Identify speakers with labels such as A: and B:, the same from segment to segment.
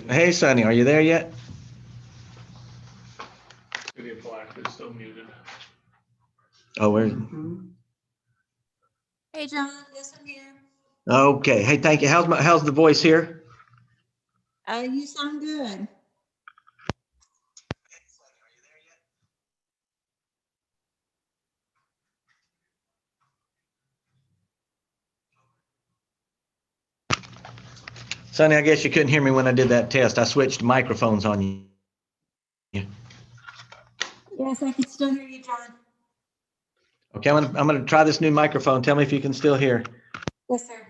A: Hey, Sonny, are you there yet?
B: Maybe black is still muted.
A: Oh, where?
C: Hey, John. Yes, I'm here.
A: Okay. Hey, thank you. How's the voice here?
C: You sound good.
A: Sonny, I guess you couldn't hear me when I did that test. I switched microphones on you.
C: Yes, I can still hear you, John.
A: Okay, I'm gonna try this new microphone. Tell me if you can still hear.
C: Yes, sir.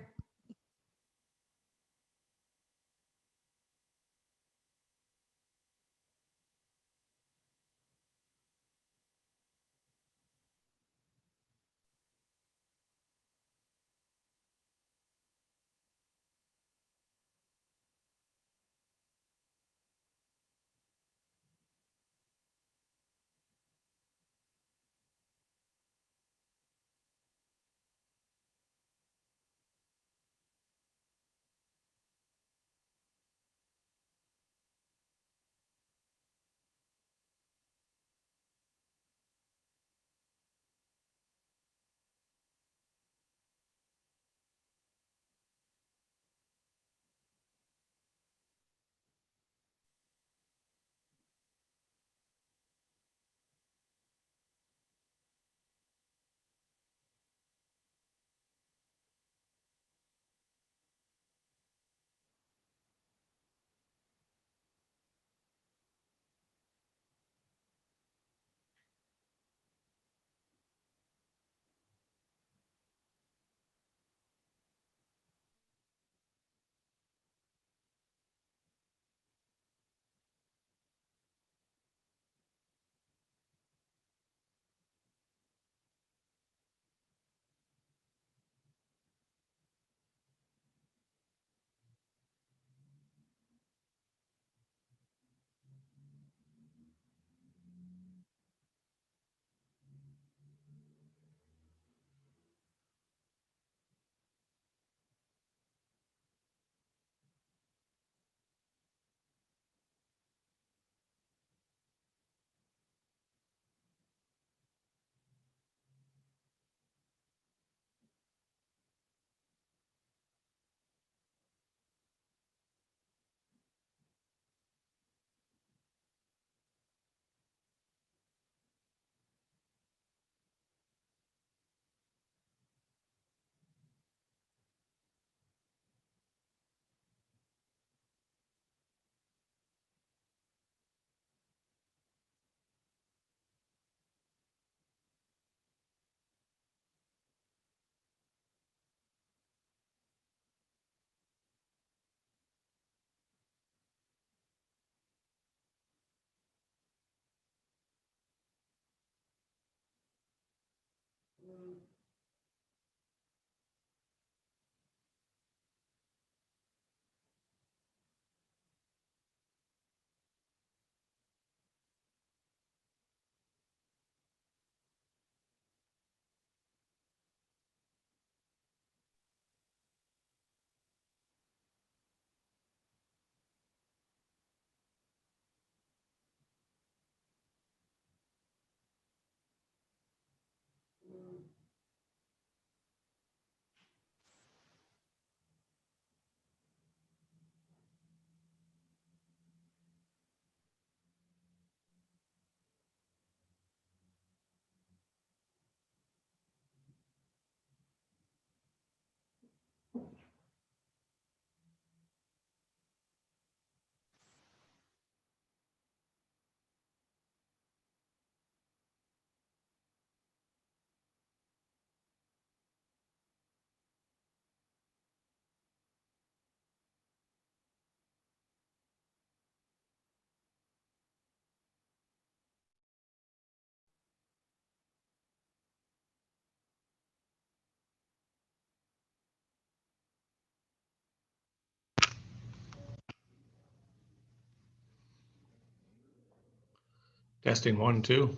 B: Testing 1, 2.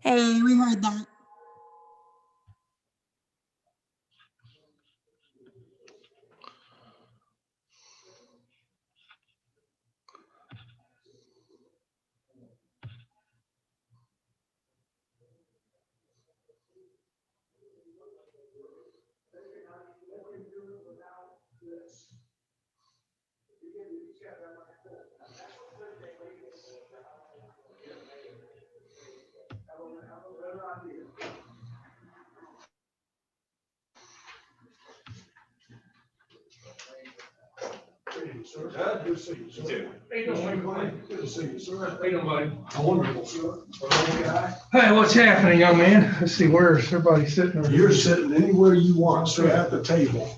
C: Hey, we heard that.
D: Sir, good to see you, sir.
B: How you doing, buddy?
D: Good to see you, sir.
B: How you doing, buddy?
D: Wonderful, sir.
B: Hey, what's happening, young man? Let's see, where's everybody sitting? over
D: You're
B: here?
D: sitting anywhere you want, sir, at the table.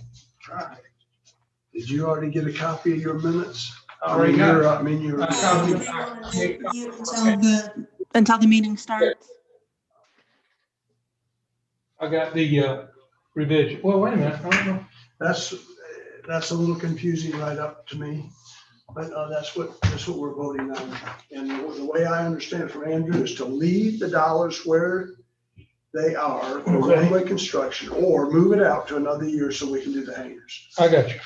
D: Did you already get a copy of your minutes?
B: Already got it.
D: I mean, your.
B: I copied it.
C: Until the meeting starts.
B: I got the revision. Well, wait a minute. I don't know.
D: That's a little confusing right up to me. But that's what we're voting on. And the way I understand it from Andrew is to leave the dollars where they are for
B: Okay.
D: runway construction or move it out to another year so we can do the hangars.
B: I got you.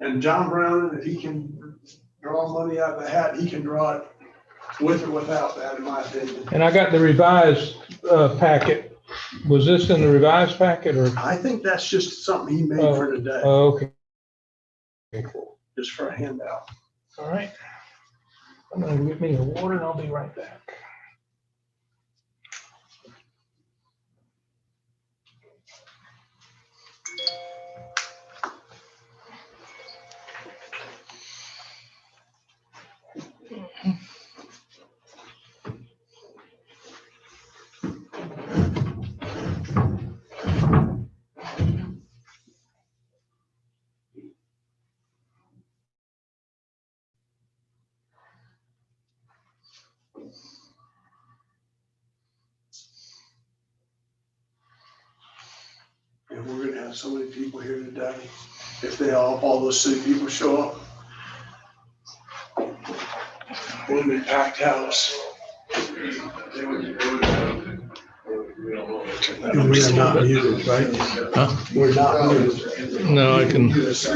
D: And John Brown, if he can draw money out of the hat, he can draw it with or without that, in my opinion.
B: And I got the revised packet. Was this in the revised packet or?
D: I think that's just something he made for today,
B: Oh, okay. Okay, cool.
D: just for a handout.
B: All right. I'm gonna get me a water and I'll be right back.
D: And we're gonna have so many people here today. If all those city people show up. We'll be packed house. And we are not muted, right?
B: Huh?
D: We're not muted.
B: No, I can.
D: Yes,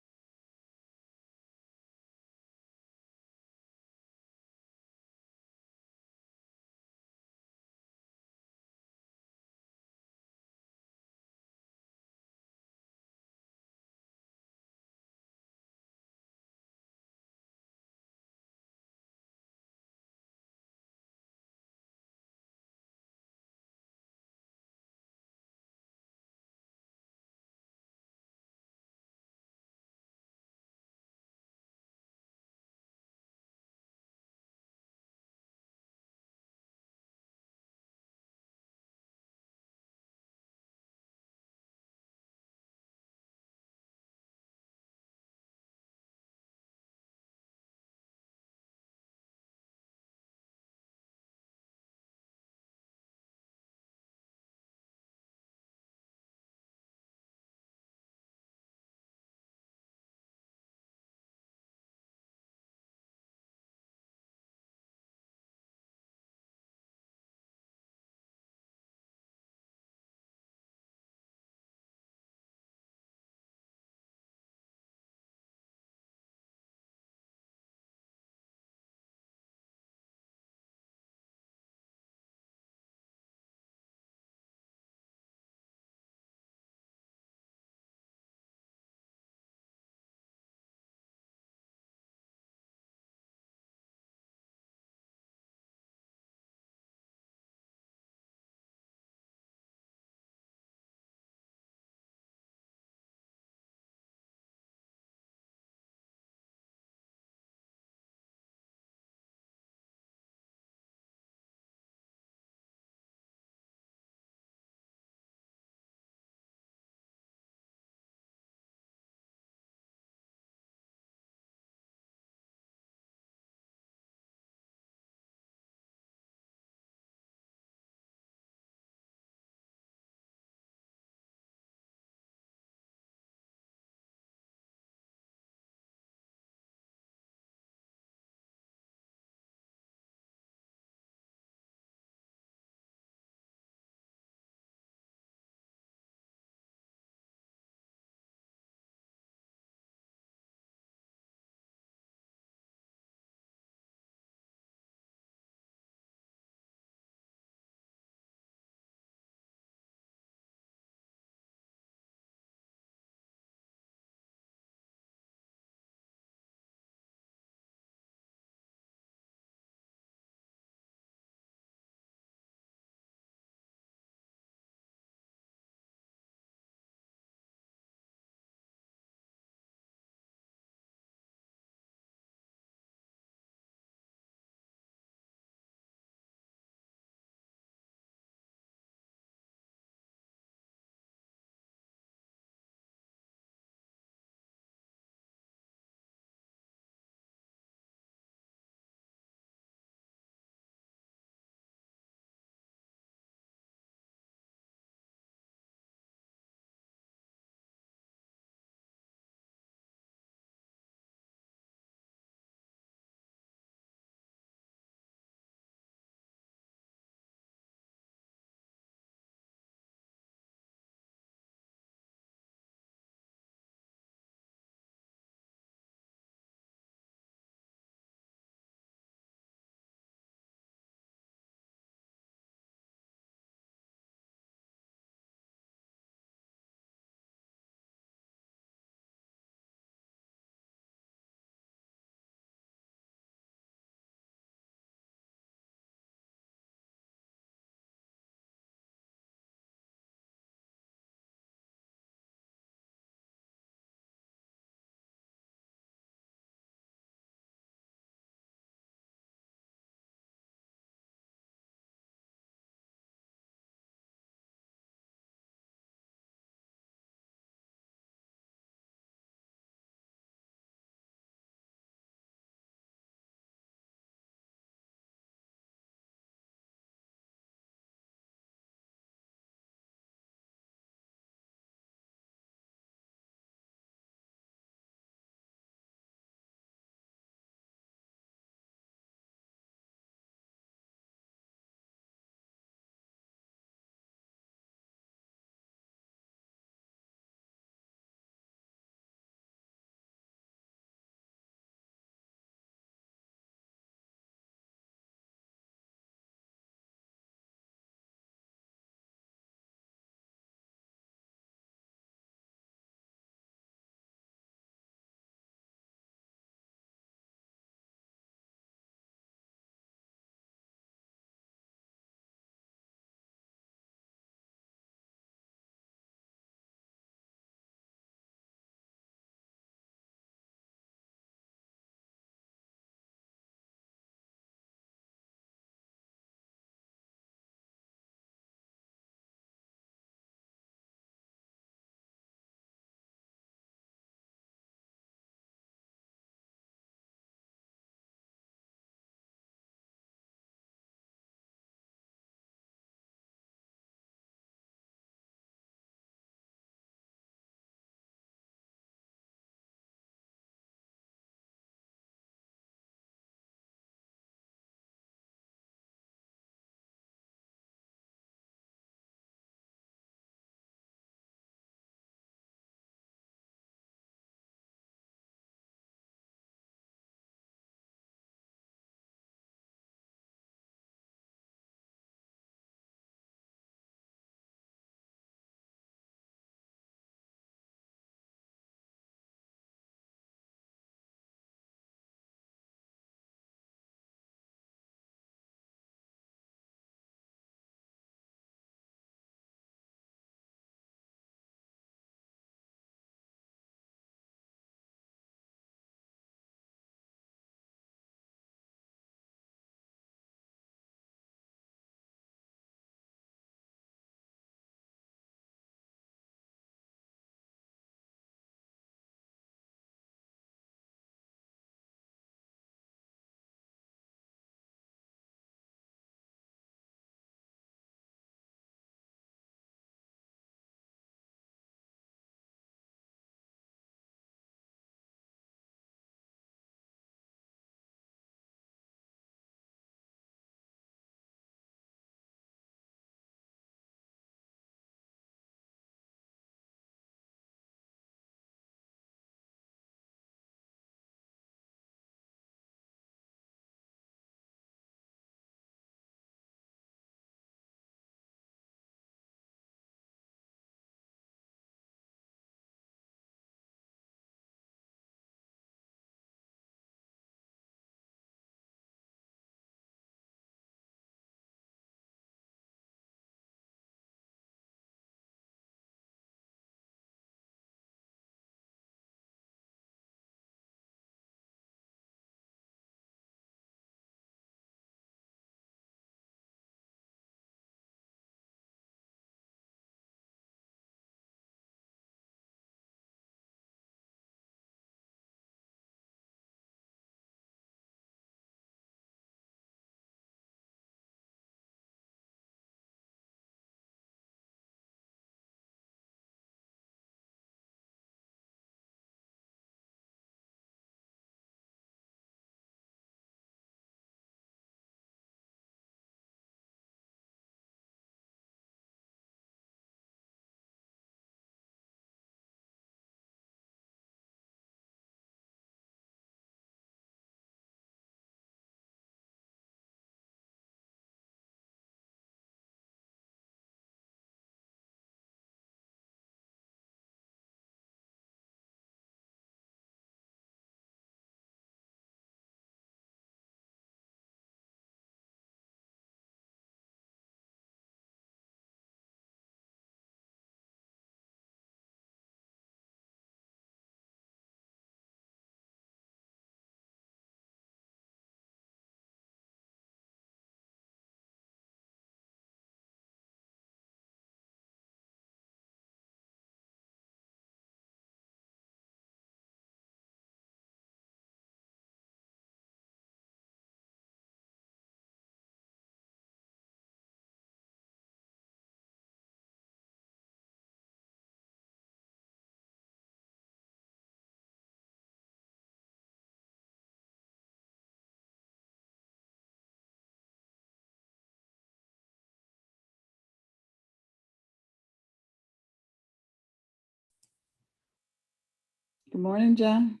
E: Good morning, John.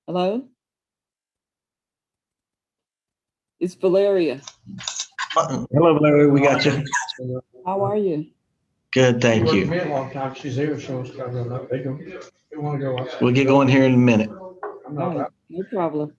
E: Hello? It's Valeria.
A: Hello, Larry. We got you.
E: How are you?
A: Good, thank
B: Worked
A: you.
B: me a long time. She's here, so it's gotta go. They want to go.
A: We'll get going here in a minute.
B: I'm
E: All
B: not
E: right, no problem.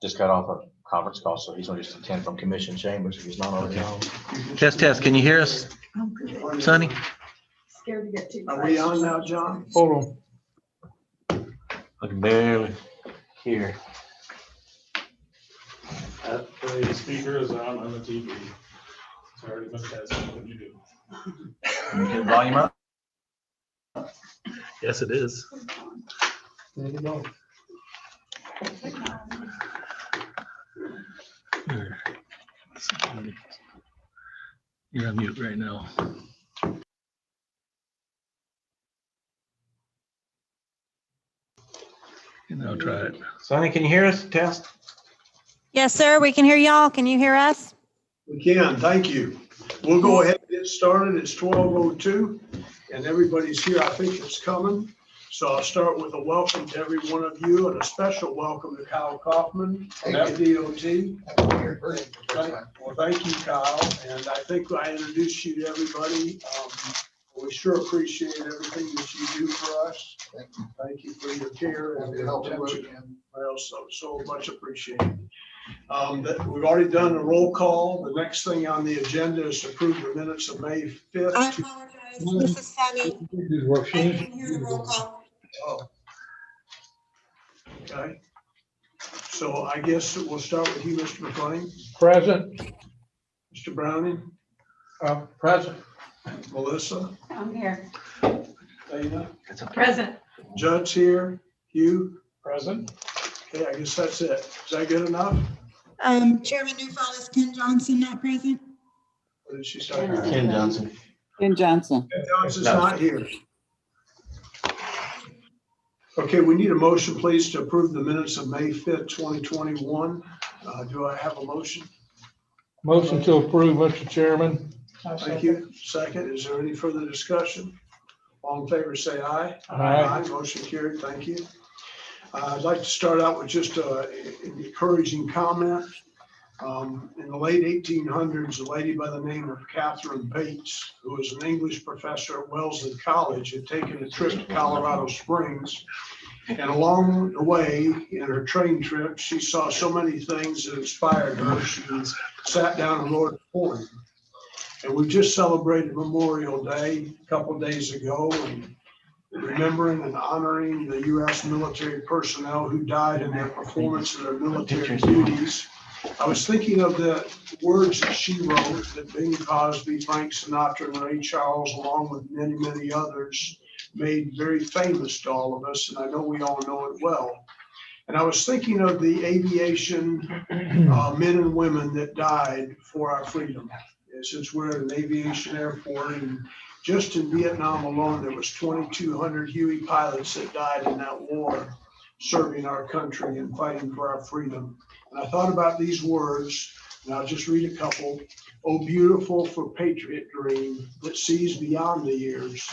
F: Just got off a conference call, so he's gonna just attend from commission chambers if he's not already on.
A: Test, test. Can you hear us, Sonny?
C: Scared to get too.
D: Are we on now, John?
B: Hold on.
A: I can barely hear.
G: The speaker is on the TV. It's already been tested. What do you do?
A: Can you get the volume up?
G: Yes, it is.
B: There you go.
G: You're on mute right now. And I'll try it.
A: Sonny, can you hear us? Test.
H: Yes, sir. We can hear y'all. Can you hear us?
D: We can, thank you. We'll go ahead and get started. It's 12:02 and everybody's here. I think it's coming. So I'll start with a welcome to every one of you and a special welcome to Kyle Kaufman, DOT. Well, thank you, Kyle. And I think I introduced you to everybody. We sure appreciate everything that you do for us. Thank you for your care and your attention. Well, so much appreciated. We've already done the roll call. The next thing on the agenda is to approve the minutes of May 5th.
C: I apologize. This is Sunny. I didn't hear the roll call.
D: Oh. Okay. So I guess we'll start with you, Mr. McLean.
B: Present.
D: Mr. Browning,
B: Present.
D: Melissa,
C: I'm here.
D: Dana,
C: Present.
D: Judd's here, Hugh.
G: Present.
D: Okay, I guess that's it. Is that good enough?
I: Chairman Newfall, is Ken Johnson not present?
D: Or did she start?
F: Ken Johnson.
E: Ken Johnson.
D: Ken Johnson's not here. Okay, we need a motion, please, to approve the minutes of May 5th, 2021. Do I have a motion?
B: Motion to approve, Mr. Chairman.
D: Thank you. Second, is there any further discussion? All in favor, say aye.
B: Aye.
D: Motion carried. Thank you. I'd like to start out with just an encouraging comment. In the late 1800s, a lady by the name of Catherine Bates, who was an English professor at Wellesley College, had taken a trip to Colorado Springs. And along the way, in her train trip, she saw so many things that inspired her. She sat down and wrote a poem. And we just celebrated Memorial Day a couple of days ago, and remembering and honoring the U.S. military personnel who died in their performance of their military duties. I was thinking of the words that she wrote that Bing Crosby, Frank Sinatra, and Ray Charles, along with many, many others, made very famous to all of us, and I know we all know it well. And I was thinking of the aviation men and women that died for our freedom. Since we're at an aviation airport, and just in Vietnam alone, there was 2,200 Huey pilots that died in that war, serving our country and fighting for our freedom. And I thought about these words, and I'll just read a couple. Oh, beautiful for patriot dream that sees beyond the years,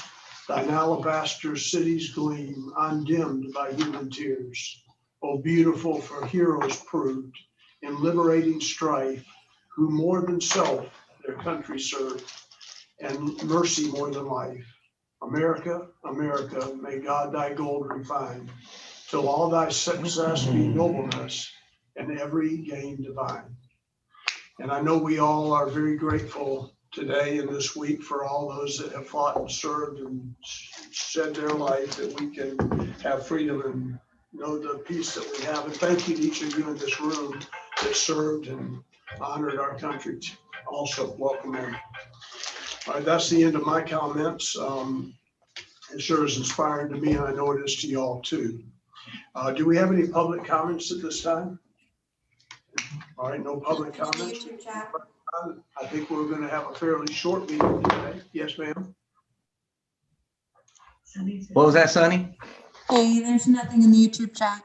D: thine alabaster cities gleam, undimmed by human tears. Oh, beautiful for heroes proved in liberating strife, who more than self their country served, and mercy more than life. America, America, may God thy gold refine, till all thy success be nobleness, and every gain divine. And I know we all are very grateful today and this week for all those that have fought and served and shed their life, that we can have freedom and know the peace that we have. And thank you to each of you in this room that served and honored our country. Also, welcome in. All right, that's the end of my comments. It sure is inspiring to me, and I know it is to y'all too. Do we have any public comments at this time? All right, no public comments. I think we're going to have a fairly short meeting today. Yes, ma'am.
A: What was that, Sonny?
I: Hey, there's nothing in the YouTube chat.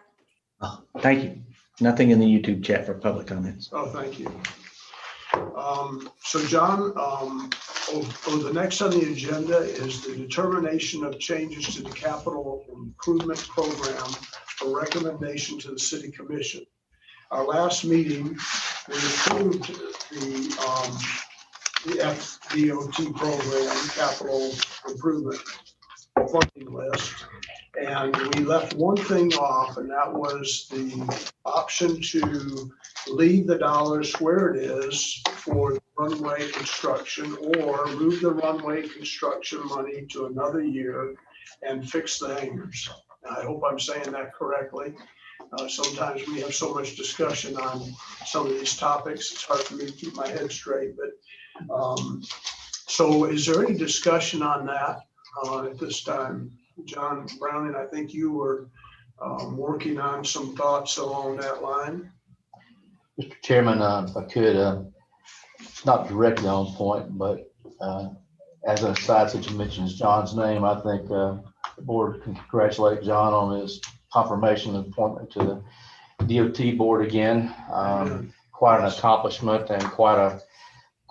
A: Oh, thank you. Nothing in the YouTube chat for public comments.
D: Oh, thank you. So John, the next on the agenda is the determination of changes to the capital improvement program for recommendation to the city commission. Our last meeting, we approved the FDOT program, capital improvement funding list. And we left one thing off, and that was the option to leave the dollars where it is for the runway construction, or move the runway construction money to another year and fix the hangars. I hope I'm saying that correctly. Sometimes we have so much discussion on some of these topics, it's hard for me to keep my head straight. But so is there any discussion on that at this time? John Browning, I think you were working on some thoughts along that line.
F: Mr. Chairman, if I could, it's not directly on point, but as an aside, since you mentioned John's name, I think the board can congratulate John on his confirmation and appointment to the DOT board again. Quite an accomplishment and quite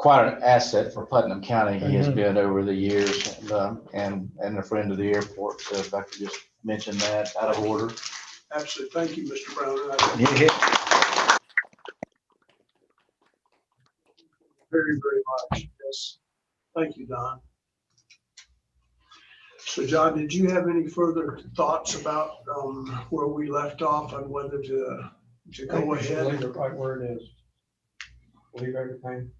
F: an asset for Putnam County. He has been over the years, and a friend of the airport. So if I could just mention that out of order.
D: Absolutely. Thank you, Mr. Brown. Very, very much. Yes. Thank you, Don. So John, did you have any further thoughts about where we left off on whether to go ahead?
B: Leave it right where it is. Leave everything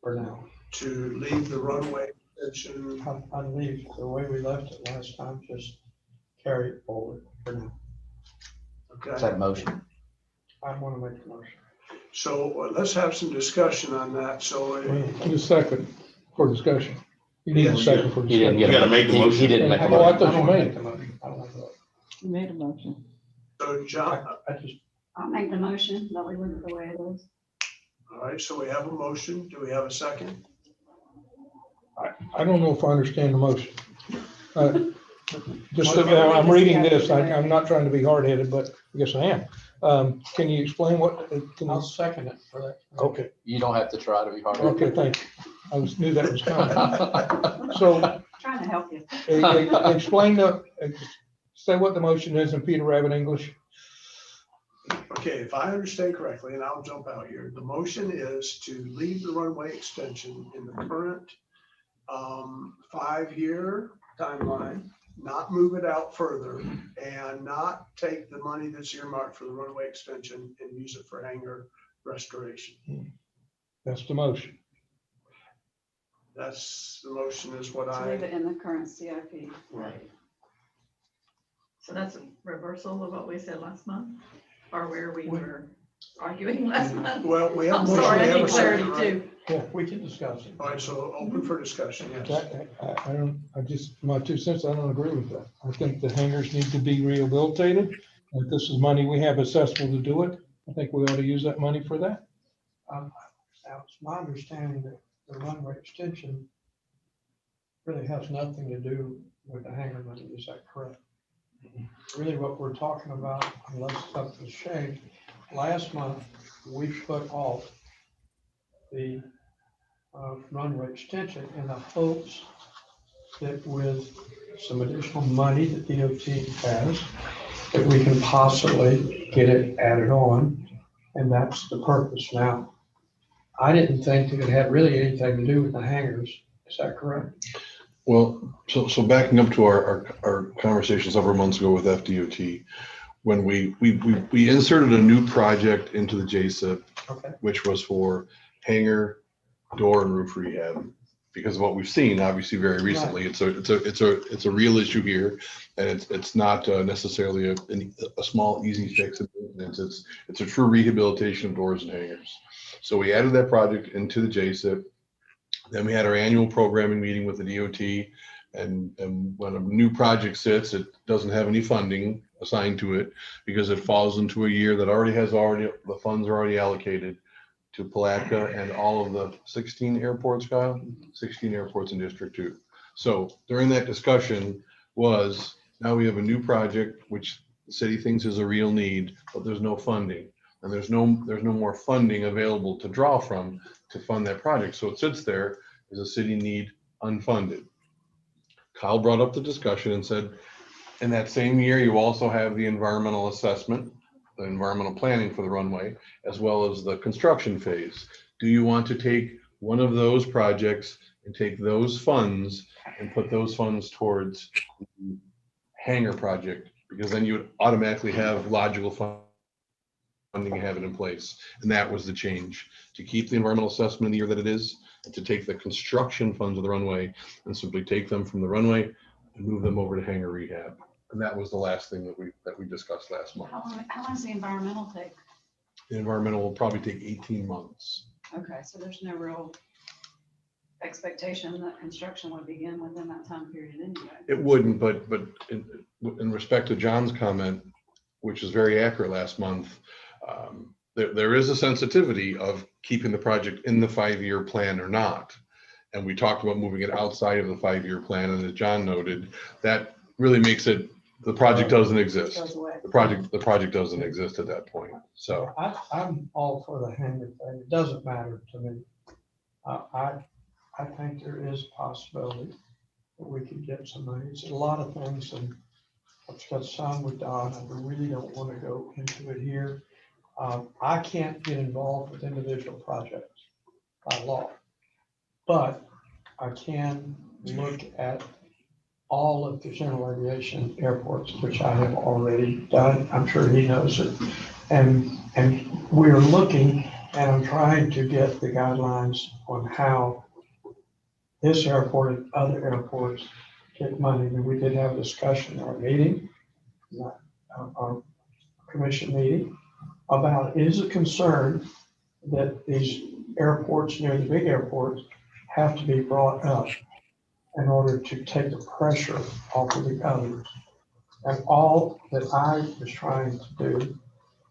B: for now.
D: To leave the runway extension.
B: I'd leave the way we left it last time, just carry it forward for now.
D: Okay.
F: Is that motion?
B: I want to make a motion.
D: So let's have some discussion on that. So
B: Need a second for discussion. You need a
D: Yes.
B: second for
F: He didn't
B: discussion.
F: get
G: You gotta make the
F: he
G: motion.
F: didn't make a
B: Oh, I
F: motion.
B: thought you made it.
E: You made a motion.
D: so John,
J: I'll make the motion, that we leave it the way it is.
D: all right, so we have a motion. Do we have a second?
B: I don't know if I understand the motion. Just so, I'm reading this, I'm not trying to be hard-headed, but I guess I am. Can you explain what? I'll second it for that. Okay,
F: You don't have to try to be hard.
B: okay, thank you. Knew that was coming. So
J: Trying to help you.
B: explain say what the motion is in Peter Rabbit English.
D: Okay, if I understand correctly, and I'll jump out here, the motion is to leave the runway extension in the current 5-year timeline, not move it out further, and not take the money that's earmarked for the runway extension and use it for hangar restoration.
B: That's the motion.
D: That's the motion is what
J: To leave
D: I,
J: it in the current CIP.
D: right.
K: So that's a reversal of what we said last month, or where we were arguing last month.
D: Well, we have. a
K: I'm
D: motion,
K: sorry,
D: we
K: I
D: have
K: need
D: a second,
K: clarity
D: right?
K: too.
B: Yeah, we can discuss it.
D: All right, so open for discussion, yes.
B: My 2 cents, I don't agree with that. I think the hangars need to be rehabilitated. If this is money we have accessible to do it, I think we ought to use that money for that.
L: Now, it's my understanding that the runway extension really has nothing to do with the hangar money, is that correct? Really what we're talking about, unless something's changed, last month, we put off the runway extension in the hopes that with some additional money that DOT has, that we can possibly get it added on, and that's the purpose now. I didn't think that it had really anything to do with the hangars. Is that correct?
M: Well, so backing up to our conversation several months ago with FDOT, when we inserted a new project into the JSIP,
L: Okay.
M: which was for hangar, door, and roof rehab. Because of what we've seen, obviously, very recently, it's a real issue here, and it's not necessarily a small, easy fix. It's a true rehabilitation of doors and hangars. So we added that project into the JSIP. Then we had our annual programming meeting with the DOT, and when a new project sits, it doesn't have any funding assigned to it because it falls into a year that the funds are already allocated to Palatka and all of the 16 airports, Kyle, 16 airports in District 2. So during that discussion now we have a new project, which the city thinks is a real need, but there's no funding. And there's no more funding available to draw from to fund that project. So it sits there as a city need unfunded. Kyle brought up the discussion and said, in that same year, you also have the environmental assessment, the environmental planning for the runway, as well as the construction phase. Do you want to take one of those projects and take those funds and put those funds towards the hangar project? Because then you would automatically have logical funding and have it in place. And that was the change, to keep the environmental assessment in the year that it is, and to take the construction funds of the runway and simply take them from the runway and move them over to hangar rehab. And that was the last thing that we discussed last month.
J: How long does the environmental take?
M: The environmental will probably take 18 months.
J: Okay, so there's no real expectation that construction would begin within that time period anyway.
M: It wouldn't, but in respect to John's comment, which is very accurate last month, there is a sensitivity of keeping the project in the 5-year plan or not. And we talked about moving it outside of the 5-year plan. And as John noted, that really makes it, the project doesn't exist. The project doesn't exist at that point. So
L: I'm all for the hangar thing. It doesn't matter to me. I think there is a possibility that we could get some money. It's a lot of things, and I've got some with Don. I really don't want to go into it here. I can't get involved with individual projects by law, but I can look at all of the general aviation airports, which I have already done. I'm sure he knows it. And we're looking, and I'm trying to get the guidelines on how this airport and other airports get money. And we did have a discussion in our meeting, our commission meeting, about is a concern that these airports near the big airports have to be brought up in order to take the pressure off of the others. And all that I was trying to do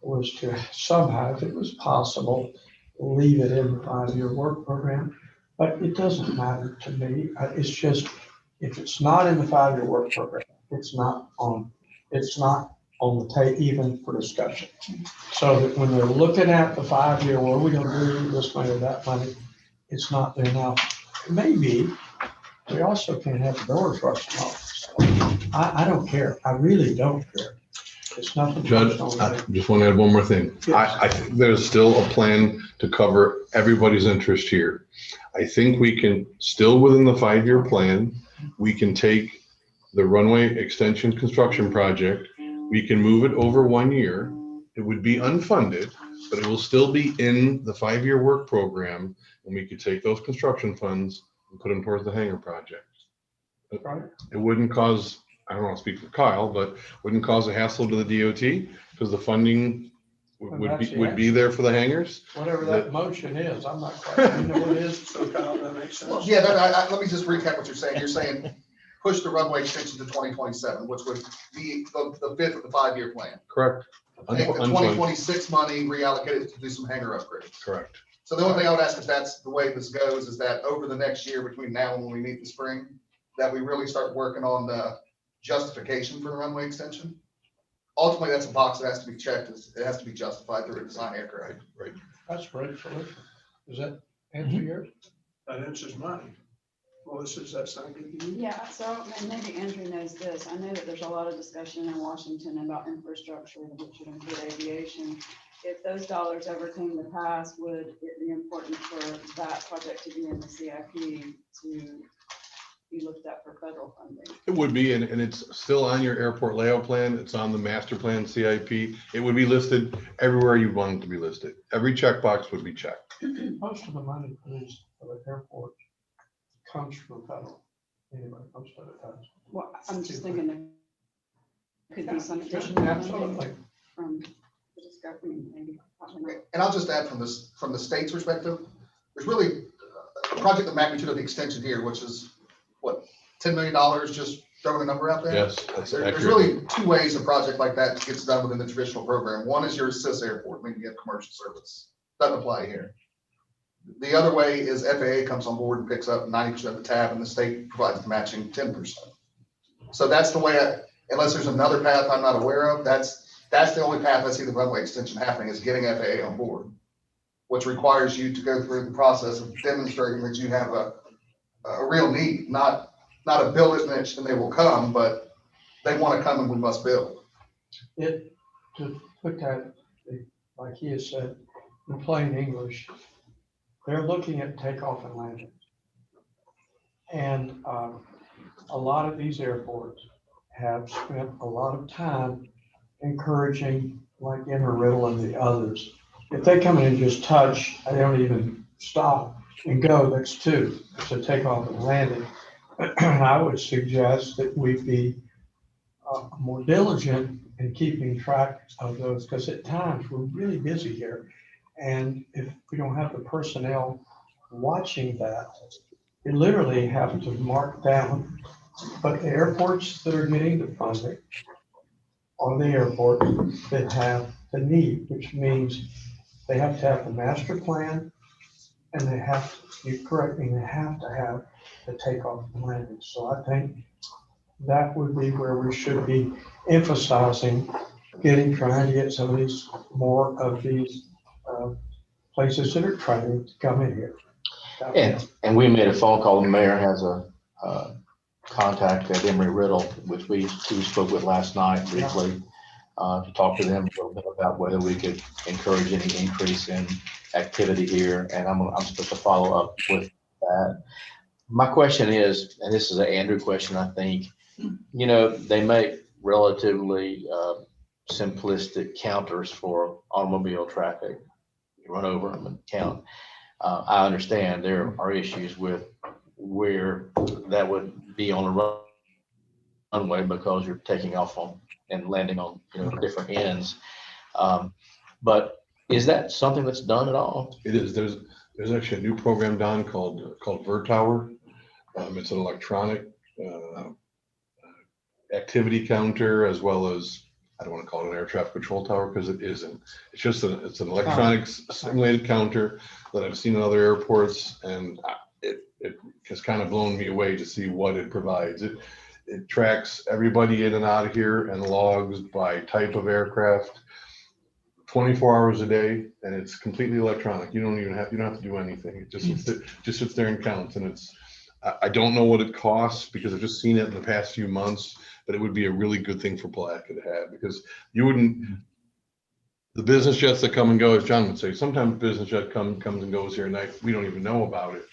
L: was to somehow, if it was possible, leave it in the 5-year work program. But it doesn't matter to me. It's just, if it's not in the 5-year work program, it's not on the table even for discussion. So that when they're looking at the 5-year, what are we gonna do this money or that money? It's not there now. Maybe we also can't have the doors rusting off. So I don't care. I really don't care. It's nothing.
M: Judge, I just want to add one more thing. I think there's still a plan to cover everybody's interest here. I think we can, still within the 5-year plan, we can take the runway extension construction project, we can move it over 1 year. It would be unfunded, but it will still be in the 5-year work program, and we could take those construction funds and put them towards the hangar project. It wouldn't cause, I don't want to speak for Kyle, but wouldn't cause a hassle to the DOT because the funding would be there for the hangars.
L: Whatever that motion is, I'm not quite, you know what it is?
D: So Kyle, that makes sense.
N: Well, yeah, let me just recap what you're saying. You're saying push the runway extension to 2027, which would be the 5th of the 5-year plan.
M: Correct.
N: Take the 2026 money, reallocate it to do some hangar upgrades.
M: Correct.
N: So the only thing I would ask, if that's the way this goes, is that over the next year between now and when we meet in the spring, that we really start working on the justification for the runway extension. Ultimately, that's a box that has to be checked. It has to be justified through a design aircraft.
M: Right.
L: That's great solution. Does that answer yours?
D: That answers mine. Melissa, does that sound good to you?
J: Yeah, so, and maybe Andrew knows this. I know that there's a lot of discussion in Washington about infrastructure, which would include aviation. If those dollars ever came to pass, would it be important for that project to be in the CIP to be looked at for federal funding?
M: It would be, and it's still on your airport layout plan. It's on the master plan CIP. It would be listed everywhere you want it to be listed. Every checkbox would be checked.
L: Most of the money produced for the airport comes from federal. Anyway, most of it does.
J: Well, I'm just thinking there could be some
L: Just
J: additional
L: absolutely.
J: funding from the discovery, maybe. I don't know.
N: And I'll just add from the state's perspective, there's really a project the magnitude of the extension here, which is what, $10 million, just throwing a number out there?
M: Yes, that's
N: There's
M: accurate.
N: really 2 ways a project like that gets done within the traditional program. One is your assist airport, meaning you have commercial service. Doesn't apply here. The other way is FAA comes on board and picks up 90% of the tab and the state provides the matching 10%. So that's the way, unless there's another path I'm not aware of, that's the only path I see the runway extension happening, is getting FAA on board, which requires you to go through the process of demonstrating that you have a real need, not a build it and they will come, but they want to come and we must build.
L: To put that, like he has said, in plain English, they're looking at takeoff and landing. And a lot of these airports have spent a lot of time encouraging, like Embry-Riddle and the others. If they come in and just touch, they don't even stop and go, that's 2. It's a takeoff and landing. I would suggest that we be more diligent in keeping track of those, because at times we're really busy here. And if we don't have the personnel watching that, we literally have to mark down. But the airports that are getting the funding are the airports that have the need, which means they have to have the master plan, and they have to, you correct me, they have to have the takeoff and landing. So I think that would be where we should be emphasizing trying to get some of these, more of these places that are trying to come in here.
F: And we made a phone call. The mayor has a contact at Embry-Riddle, which we spoke with last night briefly, to talk to them a little bit about whether we could encourage any increase in activity here. And I'm supposed to follow up with that. My question is, and this is an Andrew question, I think, they make relatively simplistic counters for automobile traffic. You run over them and count. I understand there are issues with where that would be on a runway because you're taking off on and landing on different ends. But Is that something that's done at all?
M: It is, there's actually a new program, Don, called VerTower. It's an electronic activity counter, as well as, I don't want to call it an air traffic control tower because it isn't. It's just it's an electronic simulated counter that I've seen in other airports, and it has kind of blown me away to see what it provides. It tracks everybody in and out of here and logs by type of aircraft 24 hours a day, and it's completely electronic. You don't have to do anything. It just sits there and counts. And I don't know what it costs because I've just seen it in the past few months, but it would be a really good thing for Palatka to have, because the business jets that come and go, as John would say, sometimes business jet comes and goes here and we don't even know about it.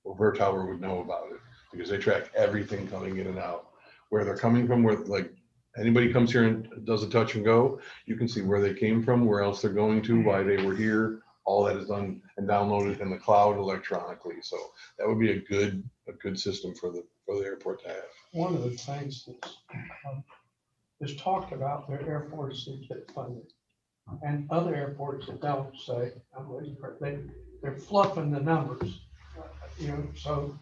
M: Well, VerTower would know about it because they track everything coming in and out, where they're coming from, where like anybody comes here and does a touch and go, you can see where they came from, where else they're going to, why they were here. All that is done and downloaded in the cloud electronically. So that would be a good system for the airport to have.
L: One of the things that's is talked about, there are airports that get funded and other airports that don't. Say, I'm waiting for they're fluffing the numbers, so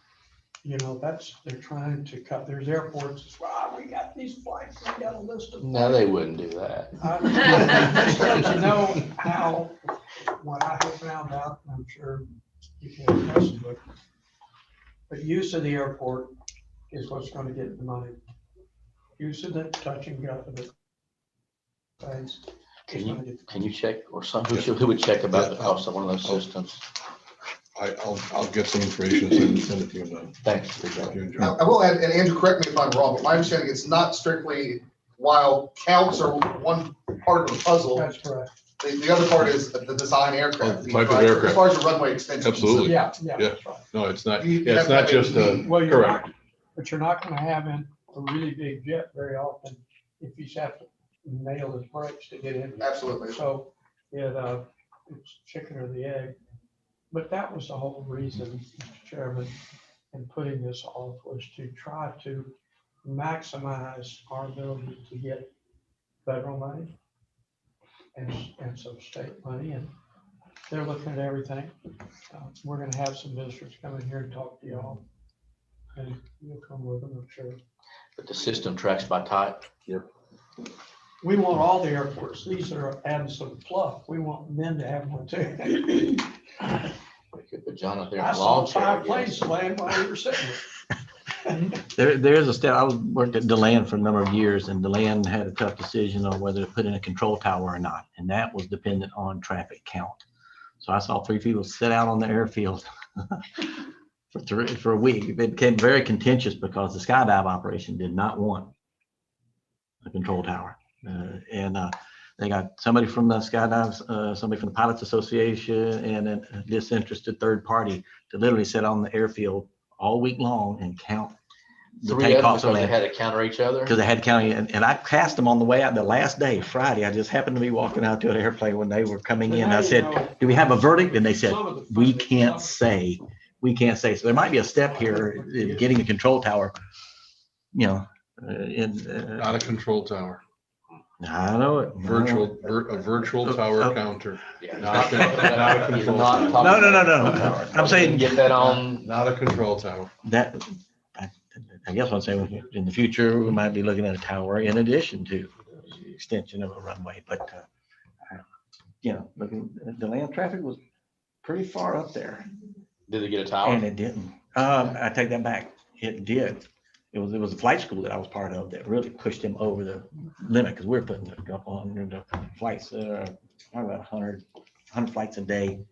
L: they're trying to cut. There's airports that's, wow, we got these flights, we got a list of.
F: No, they wouldn't do that.
L: Just let you know how, what I have found out, and I'm sure you can attest to it. But use of the airport is what's going to get the money. Use of the touch and go of the things.
F: Can you check, or who would check about the cost of one of those systems?
M: I'll get some information and send it to you. Then.
F: Thanks.
N: I will add, and Andrew, correct me if I'm wrong, but my understanding, it's not strictly, while counts are one part of the puzzle.
L: That's correct.
N: The other part is the design aircraft.
M: Type of aircraft.
N: As far as the runway extension.
M: Absolutely.
L: Yeah.
M: That's right. No, it's not.
N: You
M: It's not just
L: well,
M: correct.
L: But you're not going to have in a really big jet very often if you have to nail his brakes to get in.
N: Absolutely.
L: So it's chicken or the egg. But that was the whole reason, Mr. Chairman, in putting this off, was to try to maximize our ability to get federal money and some state money. And they're looking at everything. We're going to have some visitors come in here and talk to y'all. And you'll come with them, I'm sure.
F: But the system tracks by type.
M: Yep.
L: We want all the airports. These are adding some fluff. We want them to have one too.
F: We could put John up there in
L: I
F: a
L: saw
F: lawn chair.
L: 5 planes land while we were sitting there.
A: There is a step. I worked at DeLand for a number of years, and DeLand had a tough decision on whether to put in a control tower or not, and that was dependent on traffic count. So I saw 3 people sit out on the airfield for a week. It became very contentious because the skydive operation did not want a control tower, and they got somebody from the skydives, somebody from the Pilots Association, and a disinterested third party to literally sit on the airfield all week long and count the takeoffs.
F: Because they had to counter each other.
A: Because they had counting, and I passed them on the way out the last day, Friday. I just happened to be walking out to an airplane when they were coming in. I said, "Do we have a verdict?" And they said, "We can't say. We can't say." So there might be a step here in getting a control tower.
M: Not a control tower.
A: I know it.
M: A virtual tower counter.
F: Yeah.
M: Not a control tower.
A: No. I'm saying
F: get that on.
M: Not a control tower.
A: That. I guess what I'm saying, in the future, we might be looking at a tower in addition to the extension of a runway. But looking at the land traffic was pretty far up there.
F: Did they get a tower?
A: And it didn't. I take that back. It did. It was a flight school that I was part of that really pushed them over the limit, because we're putting on the flights about 100 flights a day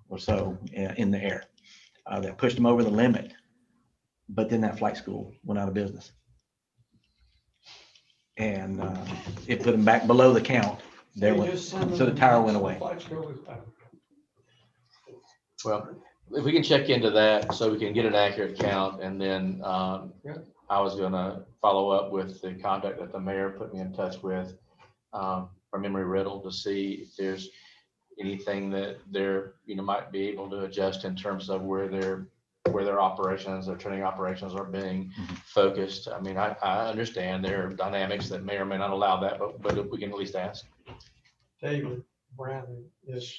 A: or so in the air. That pushed them over the limit. But then that flight school went out of business. And it put them back below the count. So the tower went away.
F: Well, if we can check into that so we can get an accurate count, and then I was gonna follow up with the contact that the mayor put me in touch with from Embry-Riddle to see if there's anything that they're, might be able to adjust in terms of where their operations, their training operations are being focused. I mean, I understand there are dynamics that may or may not allow that, but if we can at least ask.
L: David, Brandon is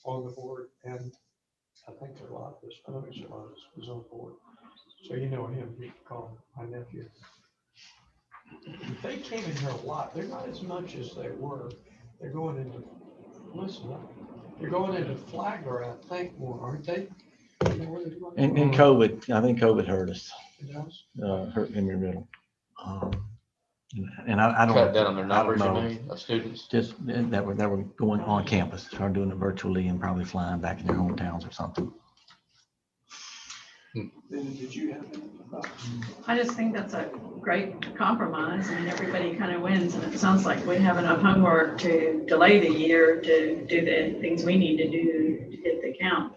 L: on the board, and I think a lot of this, I know he's a lot of this was on the board. So you know him, you can call him my nephew. They came in here a lot. They're not as much as they were. They're going into, listen, they're going into Flagler, I think, more, aren't they? You know where they're going?
A: And COVID, I think COVID hurt us,
L: It does?
A: hurt Henry Riddle. And I don't.
F: Cut down on their
A: I don't
F: numbers, you
A: know.
F: mean, of students?
A: Just that were going on campus, started doing it virtually and probably flying back in their hometowns or something.
D: Did you have any thoughts?
K: I just think that's a great compromise. I mean, everybody kind of wins, and it sounds like we have enough homework to delay the year to do the things we need to do to get the count.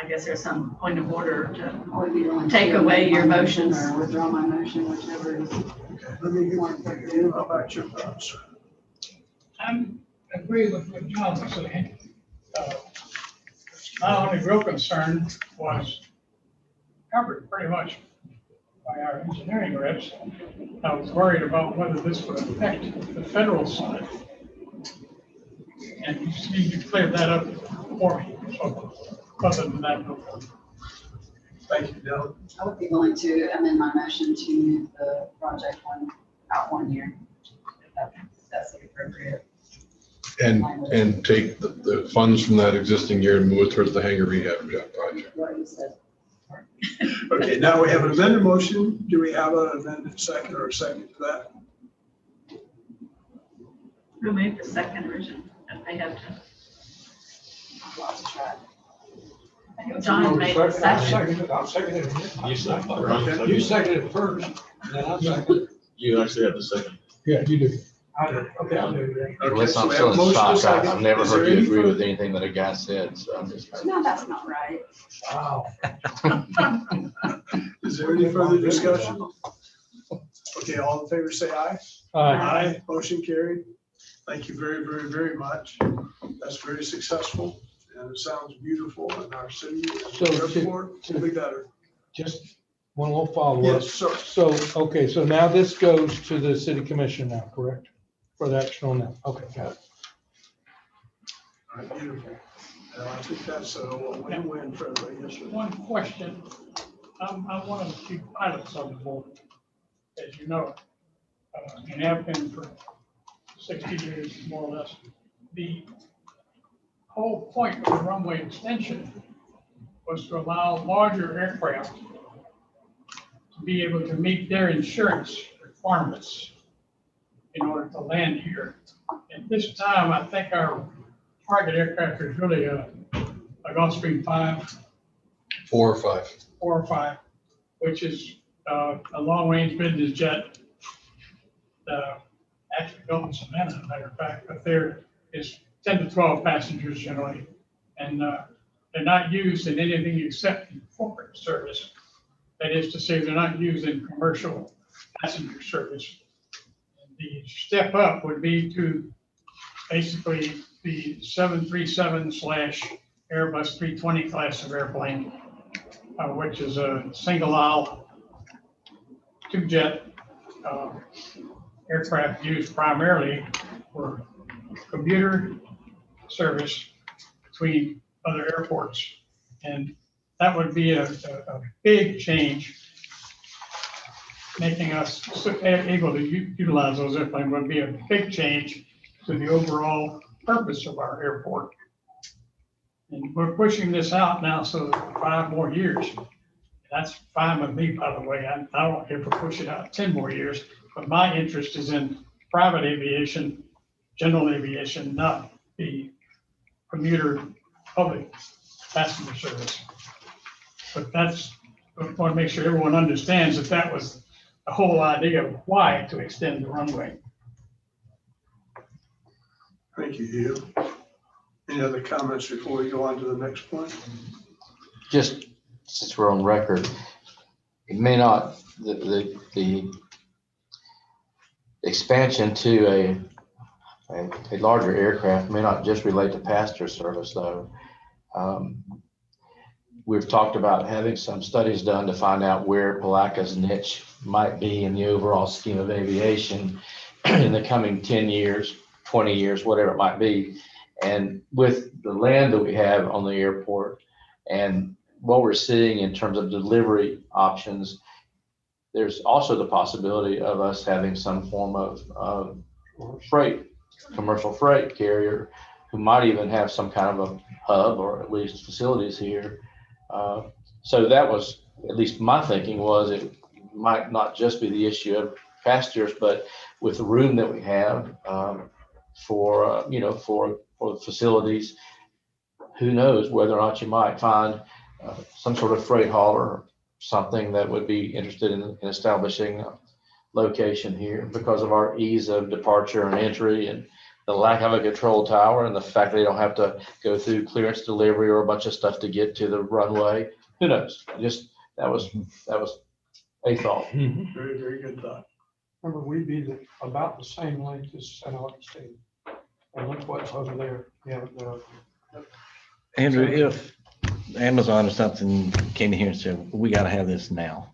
K: I guess there's some point of order to take away your motions.
J: Or withdraw my motion, whichever is.
D: Let me get you, how about your thoughts?
B: I agree with what John was saying. My only real concern was covered pretty much by our engineering reps. I was worried about whether this would affect the federal side. And you just need to clear that up for me. So, other than that, no problem.
D: Thank you, Dylan.
J: I would be willing to amend my motion to move the project out 1 year. If that's the appropriate.
M: And take the funds from that existing year and move it towards the hangar rehab job project.
J: What you said.
D: Okay, now we have an amended motion. Do we have an amended second or a second to that?
K: Who made the second original? I have to.
J: I've lost track.
K: I think John made the second.
L: I'll second it.
G: You seconded.
L: You seconded it first, and then I'll second it.
G: You actually have the second.
B: Yeah, you do.
L: I do. Okay, I'll do that.
D: Okay,
F: Unless
D: so
F: I'm
D: we have a
F: still in
D: motion and a
F: shock,
D: second.
F: I've never
D: Is there
F: heard you
D: any
F: agree
D: further-
F: with anything that a guy said, so I'm just.
J: No, that's not right.
L: Wow.
D: Is there any further discussion? Okay, all in favor, say aye. Aye. Motion carried. Thank you very, very, very much. That's very successful, and it sounds beautiful in our city.
B: So to-
D: Will be better.
B: Just one little follow-up.
D: Yes, sir.
B: So, okay, so now this goes to the city commission now, correct? For the action on that. Okay, got it.
D: All right, beautiful. I think that's a win-win for everybody. Yes, sir.
B: One question. I'm one of the chief pilots on the board, as you know, and have been for 60 years, more or less. The whole point of the runway extension was to allow larger aircraft to be able to meet their insurance requirements in order to land here. At this time, I think our target aircraft is really a Gulfstream 5.
M: 4 or 5.
B: 4 or 5, which is a long-range business jet. Actually built in Savannah, as a matter of fact, but there is 10 to 12 passengers generally, and they're not used in anything except in corporate service. That is to say, they're not used in commercial passenger service. The step up would be to basically the 737/Airbus 320 class of airplane, which is a single aisle, 2-jet aircraft used primarily for commuter service between other airports. And that would be a big change. Making us able to utilize those airplanes would be a big change to the overall purpose of our airport. And we're pushing this out now, so 5 more years. That's fine with me, by the way. I don't care if we push it out 10 more years, but my interest is in private aviation, general aviation, not the commuter public passenger service. But that's, I want to make sure everyone understands that that was the whole idea of why to extend the runway.
D: Thank you, Hugh. Any other comments before we go on to the next point?
F: Just since we're on record, it may not, the expansion to a larger aircraft may not just relate to passenger service though. We've talked about having some studies done to find out where Palaca's niche might be in the overall scheme of aviation in the coming 10 years, 20 years, whatever it might be. And with the land that we have on the airport and what we're seeing in terms of delivery options, there's also the possibility of us having some form of freight, commercial freight carrier who might even have some kind of a hub or at least facilities here. So that was, at least my thinking was, it might not just be the issue of passengers, but with the room that we have for the facilities, who knows whether or not you might find some sort of freight hauler or something that would be interested in establishing a location here because of our ease of departure and entry and the lack of a control tower and the fact they don't have to go through clearance delivery or a bunch of stuff to get to the runway. Who knows? Just that was a thought.
D: Very, very good thought.
L: Remember, we'd be about the same length as San Augustine. And look what's over there. Yeah,
A: Andrew, if Amazon or something came in here and said, we got to have this now.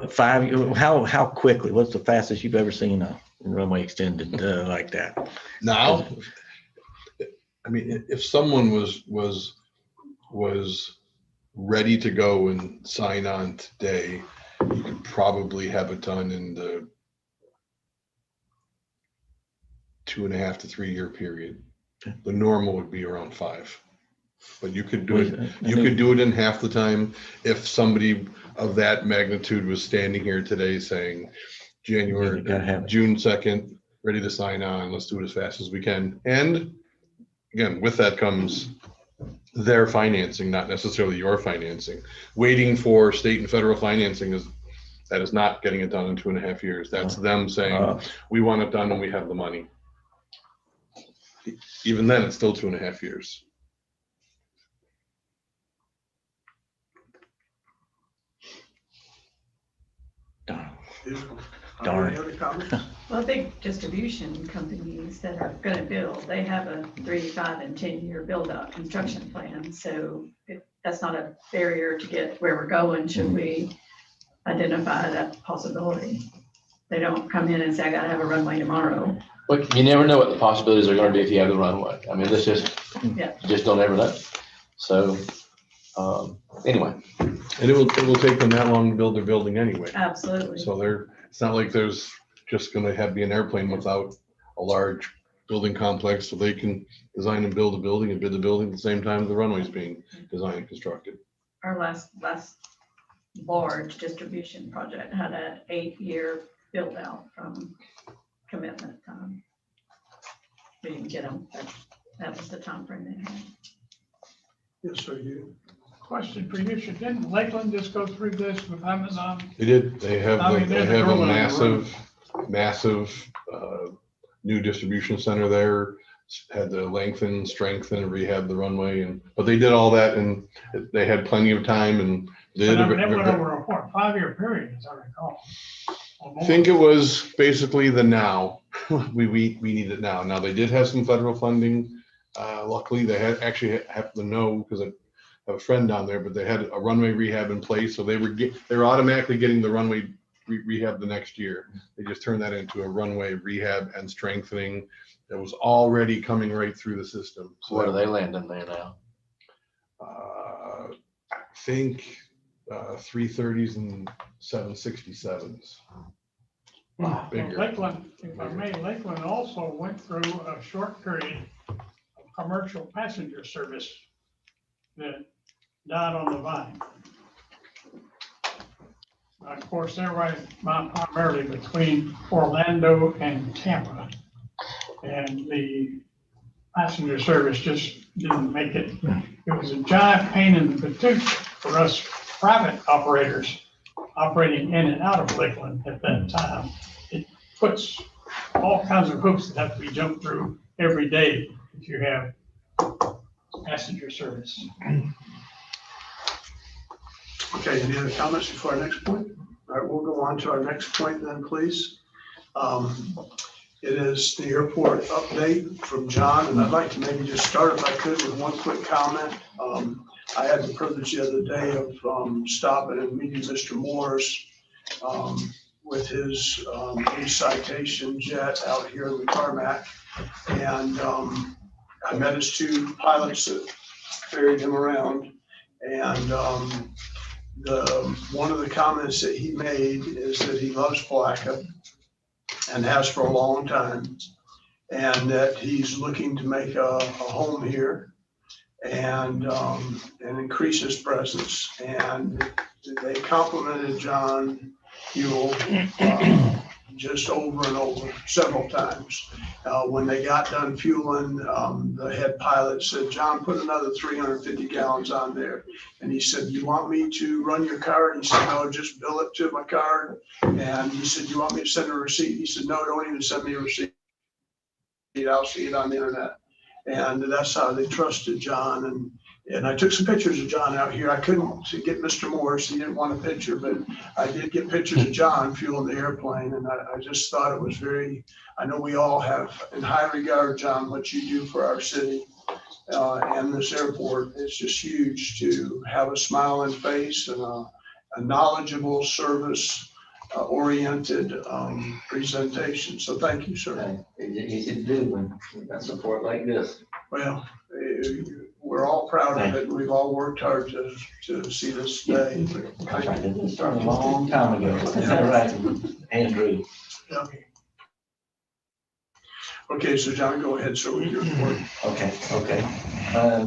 A: 5 years, how quickly, what's the fastest you've ever seen a runway extended like that?
M: Now, I mean, if someone was ready to go and sign on today, you could probably have it done in the 2.5 to 3 year period. The normal would be around 5, but you could do it. You could do it in half the time. If somebody of that magnitude was standing here today saying June 2nd, ready to sign on, let's do it as fast as we can. And again, with that comes their financing, not necessarily your financing. Waiting for state and federal financing is not getting it done in 2.5 years. That's them saying, we want it done and we have the money. Even then, it's still 2.5 years.
A: Darn.
D: Any other comments?
K: Well, big distribution companies that are gonna build, they have a 3, 5, and 10-year build-out construction plan. So that's not a barrier to get where we're going, should we identify that possibility. They don't come in and say, I gotta have a runway tomorrow.
F: But you never know what the possibilities are going to be if you have the runway. I mean, this just don't ever know. So anyway.
M: And it will take them that long to build their building anyway.
K: Absolutely.
M: So it's not like there's just going to be an airplane without a large building complex, so they can design and build a building and bid the building at the same time the runway is being designed and constructed.
K: Our last large distribution project had an 8-year build out from commitment time. We didn't get them, but that was the time frame they had.
D: Yes, sir, you.
B: Question for you, didn't Lakeland just go through this with Amazon?
M: They did. They have a massive new distribution center there. Had to lengthen, strengthen, and rehab the runway, but they did all that, and they had plenty of time. And they
B: went over a 5-year period, as I recall.
M: I think it was basically the now. we need it now. Now they did have some federal funding. Luckily, they actually happen to know, because I have a friend down there, but they had a runway rehab in place, so they were automatically getting the runway rehab the next year. They just turned that into a runway rehab and strengthening that was already coming right through the system. So
F: where do they land in there now?
M: I think 330s and 767s.
B: Wow. Lakeland, if I may, Lakeland also went through a short period of commercial passenger service that died on the vine. Of course, they're right primarily between Orlando and Tampa. And the passenger service just didn't make it. It was a giant pain in the patootie for us private operators operating in and out of Lakeland at that time. It puts all kinds of hoops that have to be jumped through every day if you have passenger service.
D: Okay, any other comments before our next point? All right, we'll go on to our next point then, please. It is the airport update from John, and I'd like to maybe just start, if I could, with one quick comment. I had the privilege the other day of stopping and meeting Mr. Morris with his citation jet out here in the tarmac. And I met his two pilots that ferried him around. And one of the comments that he made is that he loves Palaca and has for a long time, and that he's looking to make a home here and increase his presence. And they complimented John Buell just over and over several times. When they got done fueling, the head pilot said, "John, put another 350 gallons on there." And he said, "You want me to run your card?" He said, "No, just bill it to my card." And he said, "You want me to send a receipt?" He said, "No, don't even send me a receipt. I'll see it on the internet." And that's how they trusted John. And I took some pictures of John out here. I couldn't get Mr. Morris. He didn't want a picture, but I did get pictures of John fueling the airplane. And I just thought it was I know we all have in high regard, John, what you do for our city and this airport. It's just huge to have a smiling face and a knowledgeable, service oriented presentation. So thank you, sir.
A: Easy to do when we got support like this.
D: Well, we're all proud of it. We've all worked hard to see this day.
A: It started a long time ago. Is that right, Andrew?
D: Yeah. Okay, so John, go ahead, sir, with your report.
A: Okay.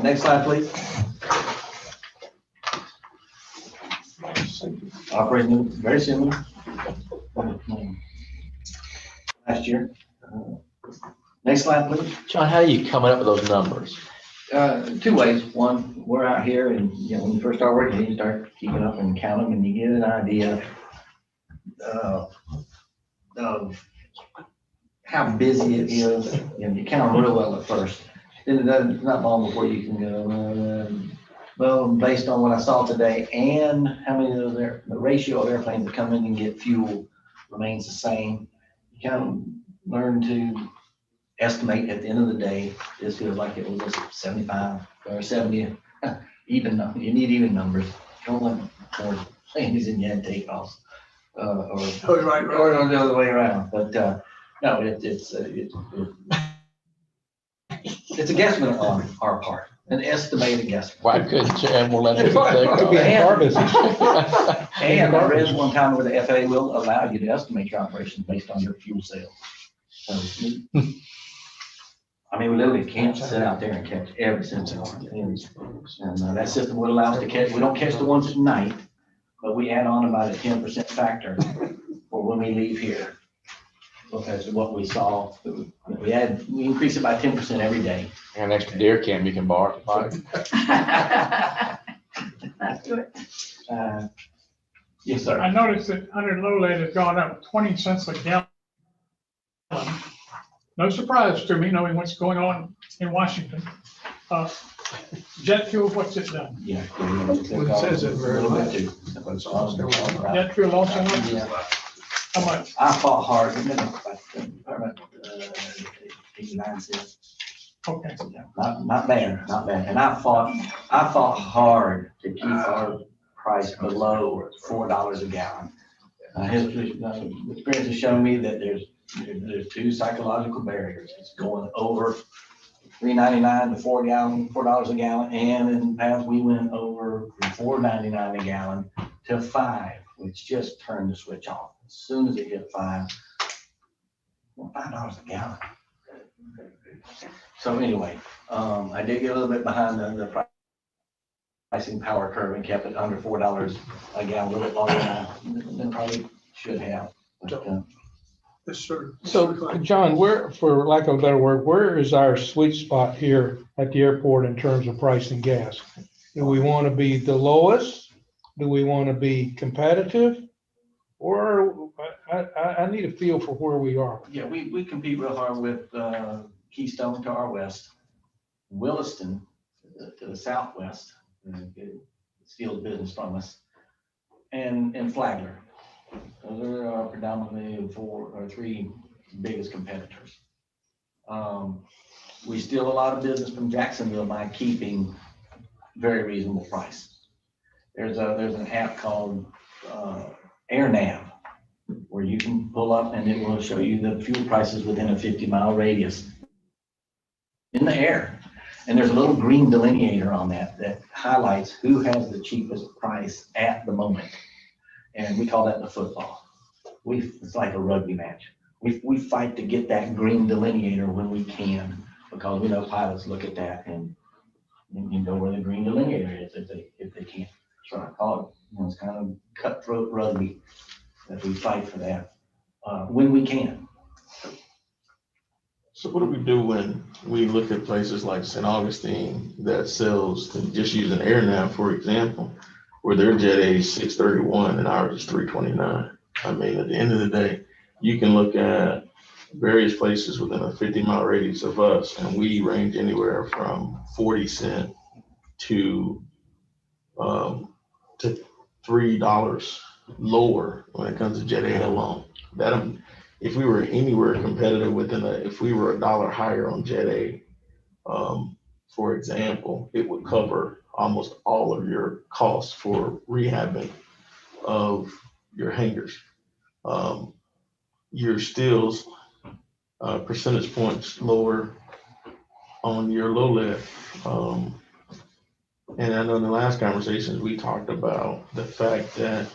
A: Next slide, please. Operating very similar. Last year. Next slide, please.
F: John, how are you coming up with those numbers?
A: Two ways. One, we're out here and, when you first start working, you start keeping up and count them and you get an idea of how busy it is. You count them real well at first. Then it's not long before you can go, well, based on what I saw today and how many of the ratio of airplanes that come in and get fuel remains the same. You kind of learn to estimate at the end of the day. This feels like it was just 75 or 70 even. You need even numbers. Don't want more planes than you had takeoffs or the other way around. But no, it's a guesstimate on our part, an estimated guesstimate.
F: Why couldn't you, and we'll let it
A: And I read
F: take
A: one time where the FAA will allow you to estimate your operation based on your fuel sales. So, I mean, we literally can't sit out there and catch every single one. And that system would allow us to catch, we don't catch the ones at night, but we add on about a 10% factor for when we leave here. Because of what we saw, we increase it by 10% every day.
F: And an extra deer cam you can borrow.
A: Yes, sir.
B: I noticed that under low lead has gone up 20 cents a gallon. No surprise to me, knowing what's going on in Washington. Jet fuel, what's it done?
A: Yeah.
L: It says it very much.
B: Jet fuel also went
A: Yeah.
B: how much?
A: I fought hard. 89 cents.
B: Okay.
A: Not bad. And I fought hard to keep our price below $4 a gallon. Experience has shown me that there's two psychological barriers. It's going over $3.99 to $4 a gallon, and in the past we went over from $4.99 a gallon to $5, which just turned the switch off. As soon as it hit $5 a gallon. So anyway, I did get a little bit behind the pricing power curve and kept it under $4 a gallon a little bit longer than probably should have. But,
D: Yes, sir.
L: So, John, for lack of a better word, where is our sweet spot here at the airport in terms of pricing gas? Do we want to be the lowest? Do we want to be competitive? Or I need a feel for where we are.
A: yeah, we compete real hard with Keystone to our west, Williston to the southwest, steals business from us, and Flagler. Those are predominantly three biggest competitors. We steal a lot of business from Jacksonville by keeping very reasonable price. There's an app called AirNav, where you can pull up and it will show you the fuel prices within a 50-mile radius in the air. And there's a little green delineator on that highlights who has the cheapest price at the moment. And we call that the football. It's like a rugby match. We fight to get that green delineator when we can, because we know pilots look at that and you know where the green delineator is if they can. That's what I call it. You know, it's kind of cutthroat rugby that we fight for that when we can.
G: So what do we do when we look at places like St. Augustine that sells, and just using AirNav, for example, where their Jet A is 631 and ours is 329? I mean, at the end of the day, you can look at various places within a 50-mile radius of us, and we range anywhere from 40 cents to $3 lower when it comes to Jet A alone. That if we were anywhere competitive if we were $1 higher on Jet A, for example, it would cover almost all of your costs for rehabbing of your hangars. You're still percentage points lower on your low lift. And I know in the last conversations, we talked about the fact that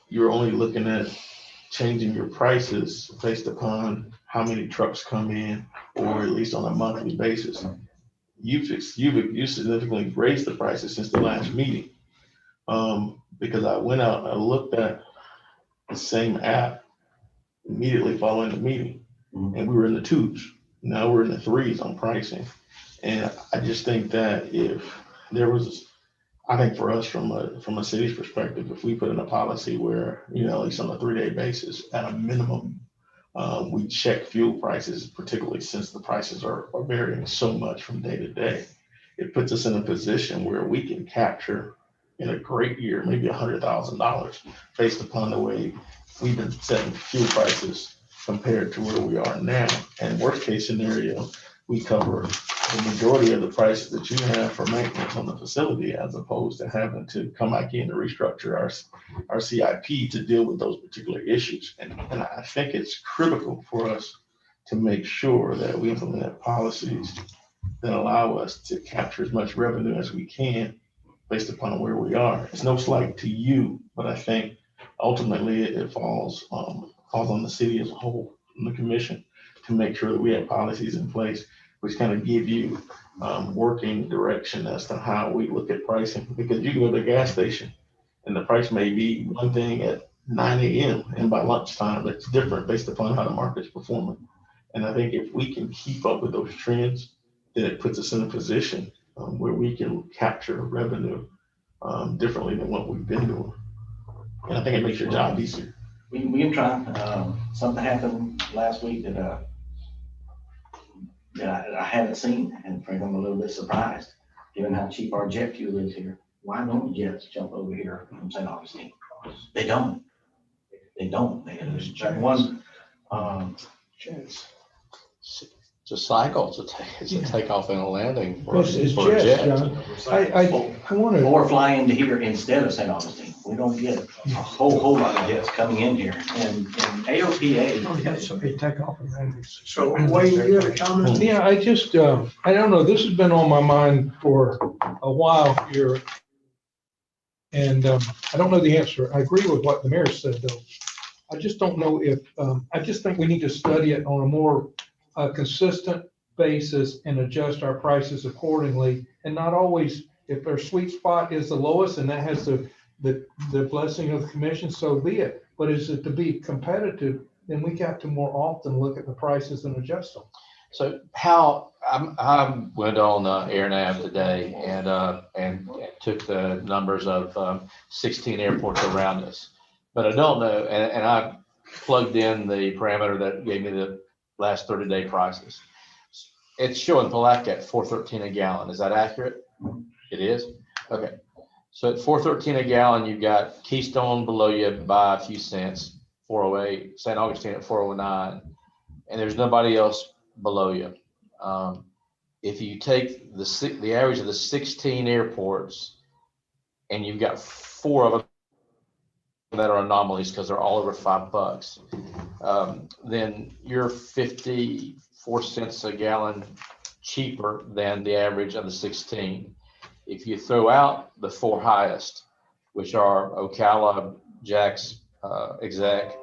G: you're only looking at changing your prices based upon how many trucks come in, or at least on a monthly basis. You've significantly raised the prices since the last meeting. Because I went out and I looked at the same app immediately following the meeting, and we were in the twos. Now we're in the threes on pricing. And I just think that if there was, I think for us from a city's perspective, if we put in a policy where, you know, at least on a 3-day basis, at a minimum, we check fuel prices, particularly since the prices are varying so much from day to day. It puts us in a position where we can capture in a great year, maybe $100,000 based upon the way we've been setting fuel prices compared to where we are now. And worst case scenario, we cover the majority of the prices that you have for maintenance on the facility, as opposed to having to come back in to restructure our CIP to deal with those particular issues. And I think it's critical for us to make sure that we implement policies that allow us to capture as much revenue as we can based upon where we are. It's no slight to you, but I think ultimately it falls on the city as a whole and the commission to make sure that we have policies in place which kind of give you working direction as to how we look at pricing. Because you can go to the gas station and the price may be one thing at 9 a.m. and by lunchtime it's different based upon how the market's performing. And I think if we can keep up with those trends, then it puts us in a position where we can capture revenue differently than what we've been doing. And I think it makes your job easier.
A: We can try. Something happened last week that I haven't seen, and frankly, I'm a little bit surprised, given how cheap our jet fuel is here. Why don't jets jump over here from St. Augustine? They don't. They don't. There's one.
F: It's a cycle. It's a takeoff and a landing for,
L: It's
F: for a
L: jets,
F: jet.
L: John. I want to.
A: Or fly into here instead of St. Augustine. We don't get a whole lot of jets coming in here. And AOPA.
L: We had somebody take off and landing.
D: So Wayne, you have a comment?
L: Yeah, I just, I don't know, this has been on my mind for a while here. And I don't know the answer. I agree with what the mayor said, though. I just don't know if, I just think we need to study it on a more consistent basis and adjust our prices accordingly. And not always, if our sweet spot is the lowest and that has the blessing of the commission, so be it. But is it to be competitive, then we got to more often look at the prices and adjust them.
F: So how I went on AirNav today and took the numbers of 16 airports around us, but I don't know. And I plugged in the parameter that gave me the last 30-day prices. It's showing Palatka at $4.13 a gallon. Is that accurate? It is. Okay. So at $4.13 a gallon, you've got Keystone below you by a few cents, 408, St. Augustine at 409, and there's nobody else below you. If you take the average of the 16 airports and you've got 4 of them that are anomalies because they're all over $5, then you're 54 cents a gallon cheaper than the average of the 16. If you throw out the 4 highest, which are Ocala, Jack's Exec,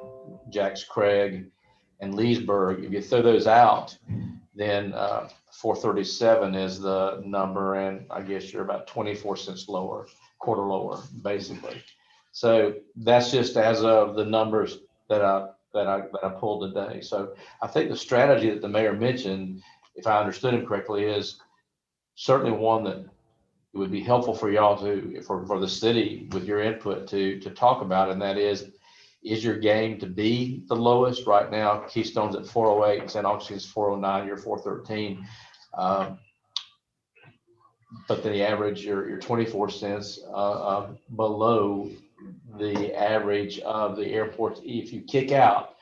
F: Jack's Craig, and Leesburg, if you throw those out, then 437 is the number, and I guess you're about 24 cents lower, quarter lower, basically. So that's just as of the numbers that I pulled today. So I think the strategy that the mayor mentioned, if I understood him correctly, is certainly one that it would be helpful for y'all to, for the city with your input to talk about, and that is your game to be the lowest? Right now, Keystone's at 408, St. Augustine's 409, you're 413. But the average, you're 24 cents below the average of the airports. If you kick out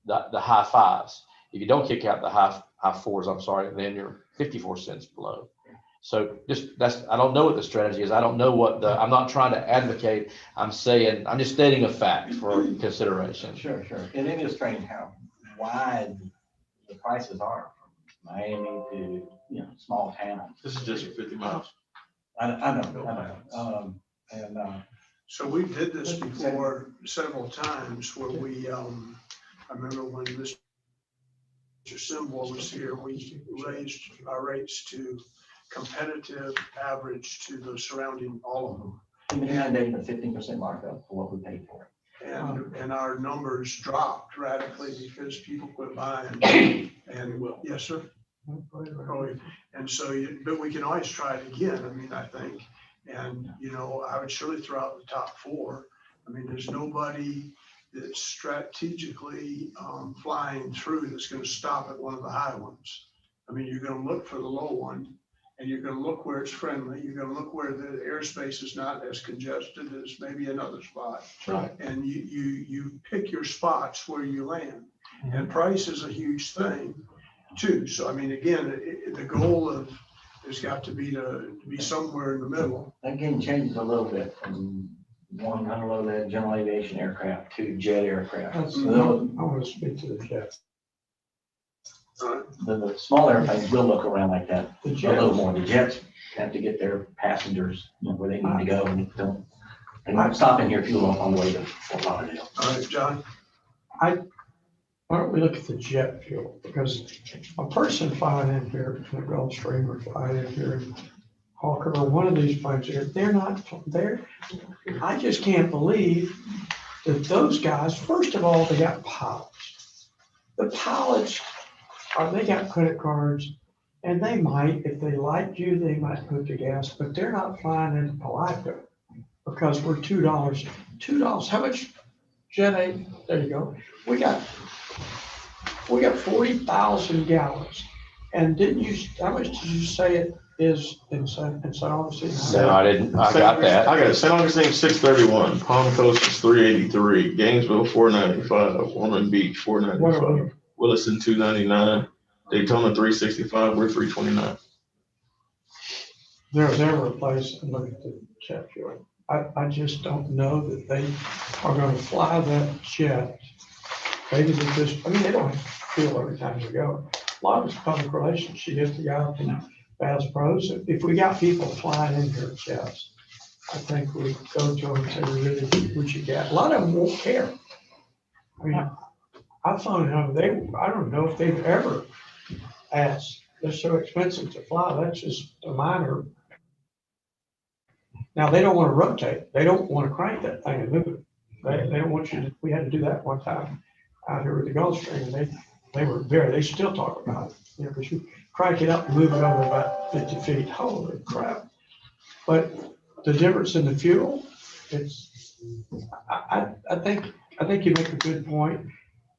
F: the high fives, if you don't kick out the high fours, I'm sorry, then you're 54 cents below. So I don't know what the strategy is. I don't know I'm not trying to advocate. I'm just stating a fact for consideration.
A: Sure. And it is strange how wide the prices are from Miami to, small towns.
G: This is just for 50 miles.
A: I know.
D: So we did this before several times where I remember when Mr. Simwell was here, we raised our rates to competitive average to the surrounding, all of them.
A: Even mandating a 15% markup for what we paid for it.
D: And our numbers dropped radically because people quit buying. And yes, sir. And so, but we can always try it again. I think, and I would surely throw out the top 4. There's nobody that's strategically flying through that's going to stop at one of the high ones. You're going to look for the low one, and you're going to look where it's friendly. You're going to look where the airspace is not as congested as maybe another spot.
F: Right.
D: And you pick your spots where you land. And price is a huge thing too. So again, the goal has got to be somewhere in the middle.
A: That game changes a little bit from one unloaded general aviation aircraft to jet aircraft.
L: I want to speak to the jets.
A: The small airplanes will look around like that a little more. The jets have to get their passengers where they need to go, and they won't stop in here fuel up on the way to Fort Lauderdale.
D: All right, John.
L: Why don't we look at the jet fuel? Because a person flying in here from the Gulfstream or flying in here in Hawker or one of these planes here, they're not there. I just can't believe that those guys, first of all, they got pilots. The pilots they got credit cards, and they might, if they liked you, they might put the gas, but they're not flying into Palatka because we're $2. $2, how much Jet A? There you go. We got 40,000 gallons. And how much did you say it is in St. Augustine?
F: No, I didn't. I got that.
G: I got it. St. Augustine 631, Palm Coast is 383, Gainesville 495, Ormond Beach 495. Williston 299, Daytona 365, we're 329.
L: There's ever a place to look at the jet fuel. I just don't know that they are going to fly that jet. Maybe they they don't have fuel every time you go. A lot of it's public relations. You get the guy from Bass Pros. If we got people flying in here jets, I think we go to them and say, really, what you got? A lot of them won't care. I found out I don't know if they've ever asked. They're so expensive to fly. That's just a minor. Now they don't want to rotate. They don't want to crank that thing and move it. They don't want you to. We had to do that one time out here with the Gulfstream, and they still talk about it. But you crank it up and move it over about 50 feet. Holy crap! But the difference in the fuel, I think you make a good point.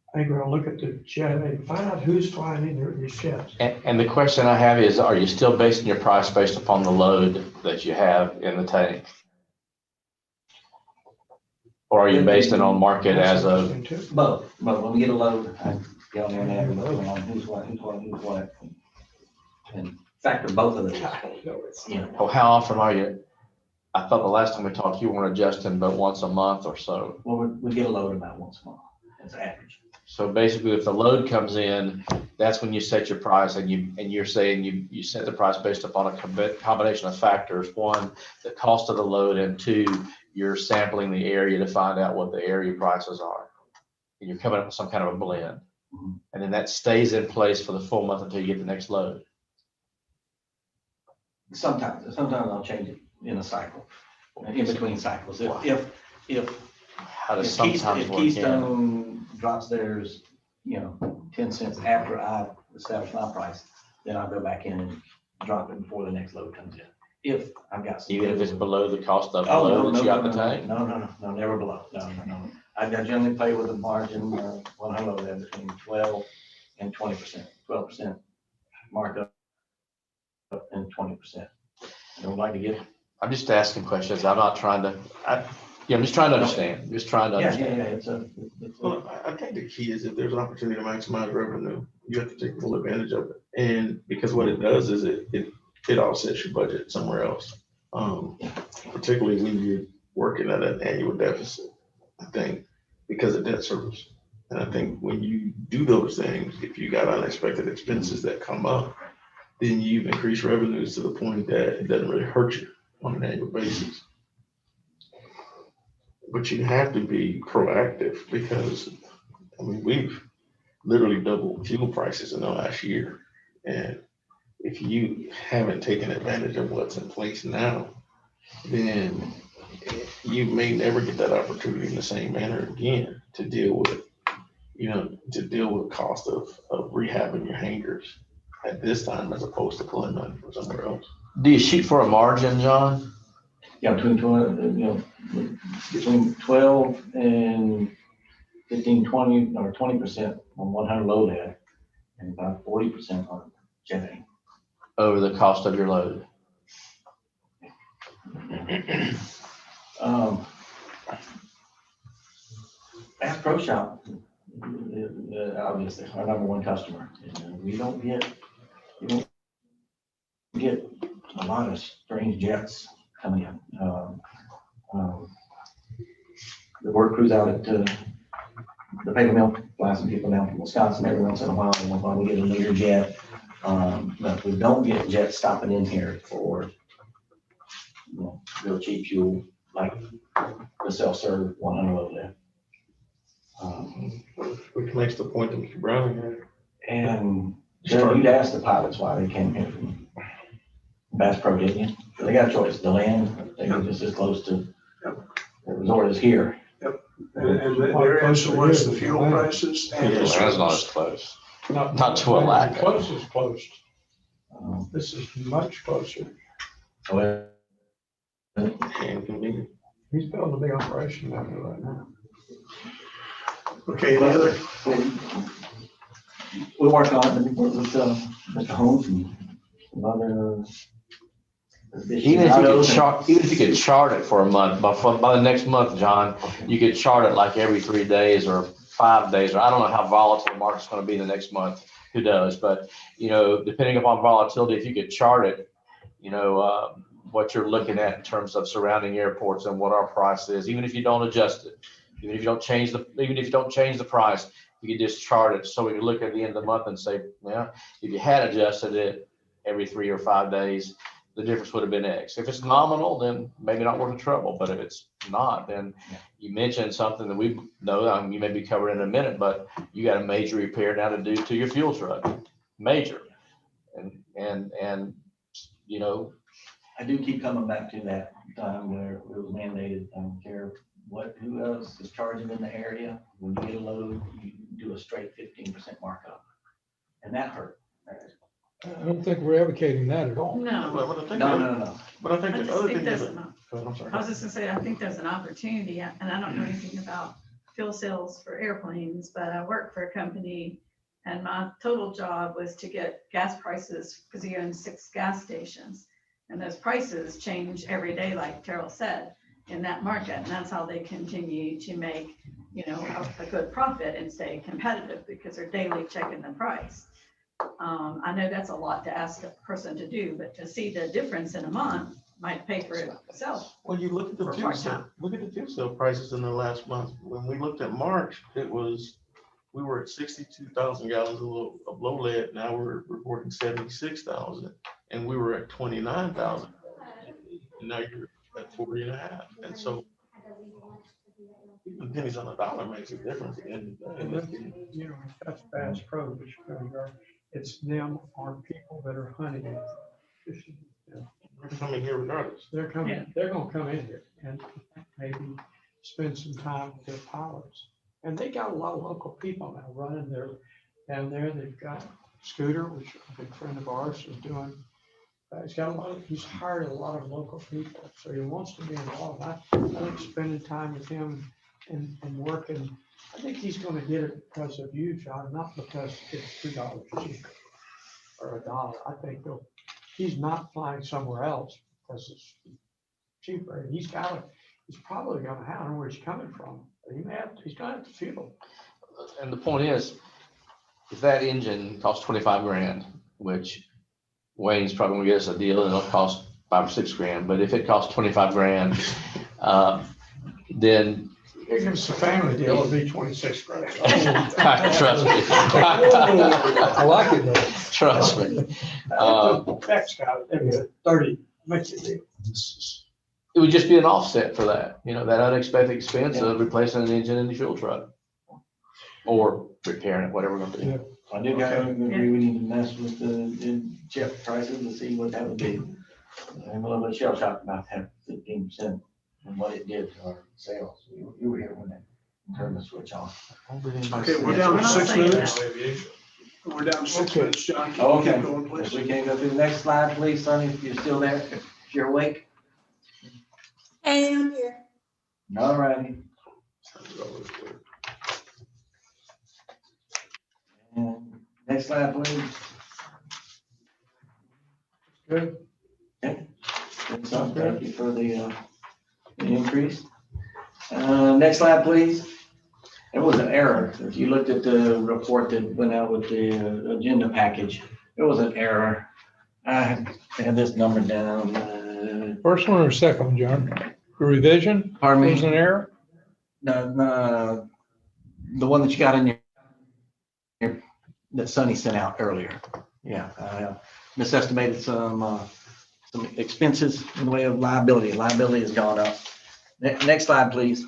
L: I think we're gonna look at the jet and find out who's flying in here with these jets.
F: And the question I have is, are you still basing your price based upon the load that you have in the tank? Or are you based it on market as of?
A: Both. When we get a load, I get on there and have a look on who's what. And factor both of those.
F: How often are you I thought the last time we talked, you weren't adjusting but once a month or so.
A: Well, we get a load about once a month. That's average.
F: So basically, if the load comes in, that's when you set your price, and you're saying you set the price based upon a combination of factors. One, the cost of the load, and two, you're sampling the area to find out what the area prices are. And you're coming up with some kind of a blend. And then that stays in place for the full month until you get the next load.
A: Sometimes I'll change it in a cycle, in between cycles. If
F: How does
A: If
F: sometimes work in?
A: Keystone drops theirs, 10 cents after I establish my price, then I'll go back in and drop it before the next load comes in. If I've got.
F: Even if it's below the cost of the
A: Oh,
F: load
A: no,
F: that you got
A: no,
F: to
A: no,
F: take?
A: no, never below. No. I generally play with a margin, one hello there between 12 and 20%, 12% markup and 20%. I don't like to get.
F: I'm just asking questions. I'm not trying to, I'm just trying to understand. Just trying to understand.
G: Well, I think the key is if there's an opportunity to maximize revenue, you have to take full advantage of it. And because what it does is it offsets your budget somewhere else. Particularly when you're working at an annual deficit, I think, because of debt service. And I think when you do those things, if you got unexpected expenses that come up, then you've increased revenues to the point that it doesn't really hurt you on an annual basis. But you have to be proactive because, we've literally doubled fuel prices in the last year. And if you haven't taken advantage of what's in place now, then you may never get that opportunity in the same manner again to deal with, the cost of rehabbing your hangars at this time as opposed to pulling money from somewhere else.
F: Do you shoot for a margin, John?
A: Yeah, between 12 and 15, 20 or 20% on 100 load head and about 40% on jetting.
F: Over the cost of your load?
A: Bass Pro Shop, obviously our number one customer. We don't get a lot of strange jets coming in. The work crews out at the paper mill, fly some people down from Wisconsin every once in a while, and we get a leader jet. But we don't get jets stopping in here for real cheap fuel like the self-serve 100 load there.
G: Which makes the point that Mr. Browning had.
A: And you'd ask the pilots why they came here from Bass Pro, didn't you? They got a choice. The land, they were just as close to the resort as here.
D: Yep. And their answer was the fuel prices and the
F: That's not as
D: service.
F: close. Not to a lack.
L: Close is close. This is much closer.
G: And convenient.
L: He's building a big operation down there right now.
D: Okay, any other?
A: We work on it, we work with Mr. Holmes and some other.
F: Even if you could chart it for a month, by the next month, John, you could chart it like every 3 days or 5 days, or I don't know how volatile the market's going to be the next month. Who does? But depending upon volatility, if you could chart it, what you're looking at in terms of surrounding airports and what our price is, even if you don't adjust it, even if you don't change the price, you can just chart it so we can look at the end of the month and say, well, if you had adjusted it every 3 or 5 days, the difference would have been X. If it's nominal, then maybe not worth the trouble. But if it's not, then you mentioned something that we know, you may be covered in a minute, but you got a major repair now to do to your fuel truck, major. And
A: I do keep coming back to that time where it was mandated, I don't care who else is charging in the area. When you get a load, you do a straight 15% markup. And that hurt.
C: I don't think we're advocating that at all.
K: No.
A: No.
G: But I think
K: I
G: the
K: just
G: other
K: think
G: thing
K: there's
G: is,
K: an
G: I'm sorry.
K: I was just gonna say, I think there's an opportunity, and I don't know anything about fuel cells for airplanes, but I work for a company and my total job was to get gas prices, because he owns 6 gas stations. And those prices change every day, like Terrell said, in that market. And that's how they continue to make, a good profit and stay competitive, because they're daily checking the price. I know that's a lot to ask a person to do, but to see the difference in a month might pay for itself.
G: When you look at the
K: For
G: fuel
K: part-time.
G: cell, look at the fuel cell prices in the last month. When we looked at March, we were at 62,000 gallons of low lead. Now we're reporting 76,000, and we were at 29,000. And now you're at 40.5. And so even pennies on the dollar makes a difference at the end of the
L: And
G: day.
L: then, you know, that's Bass Pro, which really are, it's them or people that are hunting and fishing. You know,
G: We're coming here regardless.
L: they're coming, they're gonna come in here and maybe spend some time with their pilots. And they got a lot of local people now running there down there. They've got Scooter, which a big friend of ours is doing. He's hired a lot of local people, so he wants to be involved. I think spending time with him and working, I think he's gonna get it because of you, John, not because it's $2 cheaper or $1. I think he's not flying somewhere else because it's cheaper. And he's probably gonna have, I don't know where he's coming from. He's gonna have to fuel.
F: And the point is, if that engine costs 25 grand, which Wayne's probably gonna get us a deal and it'll cost $5 or $6 grand, but if it costs 25 grand, then
L: If it's a family deal, it'll be 26 grand.
F: trust me.
L: I like it though.
F: Trust me.
L: That's got it, 30, makes it deal.
F: It would just be an offset for that, you know, that unexpected expense of replacing an engine in the fuel truck or repairing it, whatever we're gonna do.
A: I do agree, we need to mess with the chip prices to see what that would be. I'm a little bit shell shocked about that 15% and what it did to our sales. You were here when that turned the switch on.
D: Okay, we're down to 6 minutes. We're down to 6 minutes, John. Keep
A: Okay,
D: going, please.
A: if we can go through the next slide, please, Sonny, if you're still there, if you're awake.
I: Hey, I'm here.
A: All righty. And next slide, please.
L: Good.
A: Okay. Good stuff. Thank you for the increase. Next slide, please. There was an error. If you looked at the report that went out with the agenda package, there was an error. I had this number down.
C: First one or second one, John? The revision?
A: Pardon me?
C: Was an error?
A: No, the one that you got in your, that Sonny sent out earlier. Yeah, misestimated some expenses in the way of liability. Liability has gone up. Next slide, please.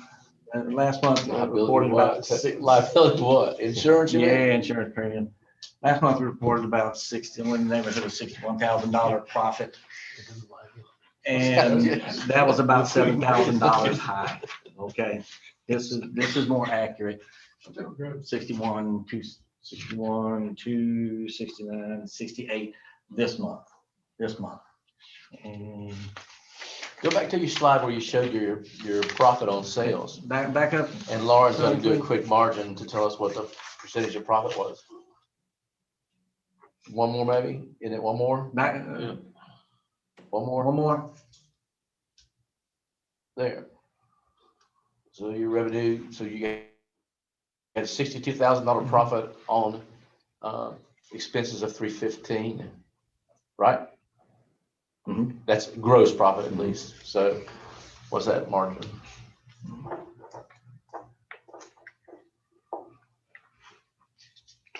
A: Last month, we reported about
F: Liability what? Insurance? you mean?
A: Yeah, insurance premium. Last month, we reported about in the neighborhood of $61,000 profit. And that was about $7,000 high. Okay, this is more accurate. 61, 2, 69, 68 this month. And
F: Go back to your slide where you showed your profit on sales.
A: back up.
F: And Lauren's gonna do a quick margin to tell us what the percentage of profit was. One more maybe? Isn't it one more?
A: Back.
F: One more?
A: One more.
F: There. So your revenue, so you get a $62,000 profit on expenses of $315, right?
A: Mm-hmm.
F: That's gross profit at least. So what's that margin?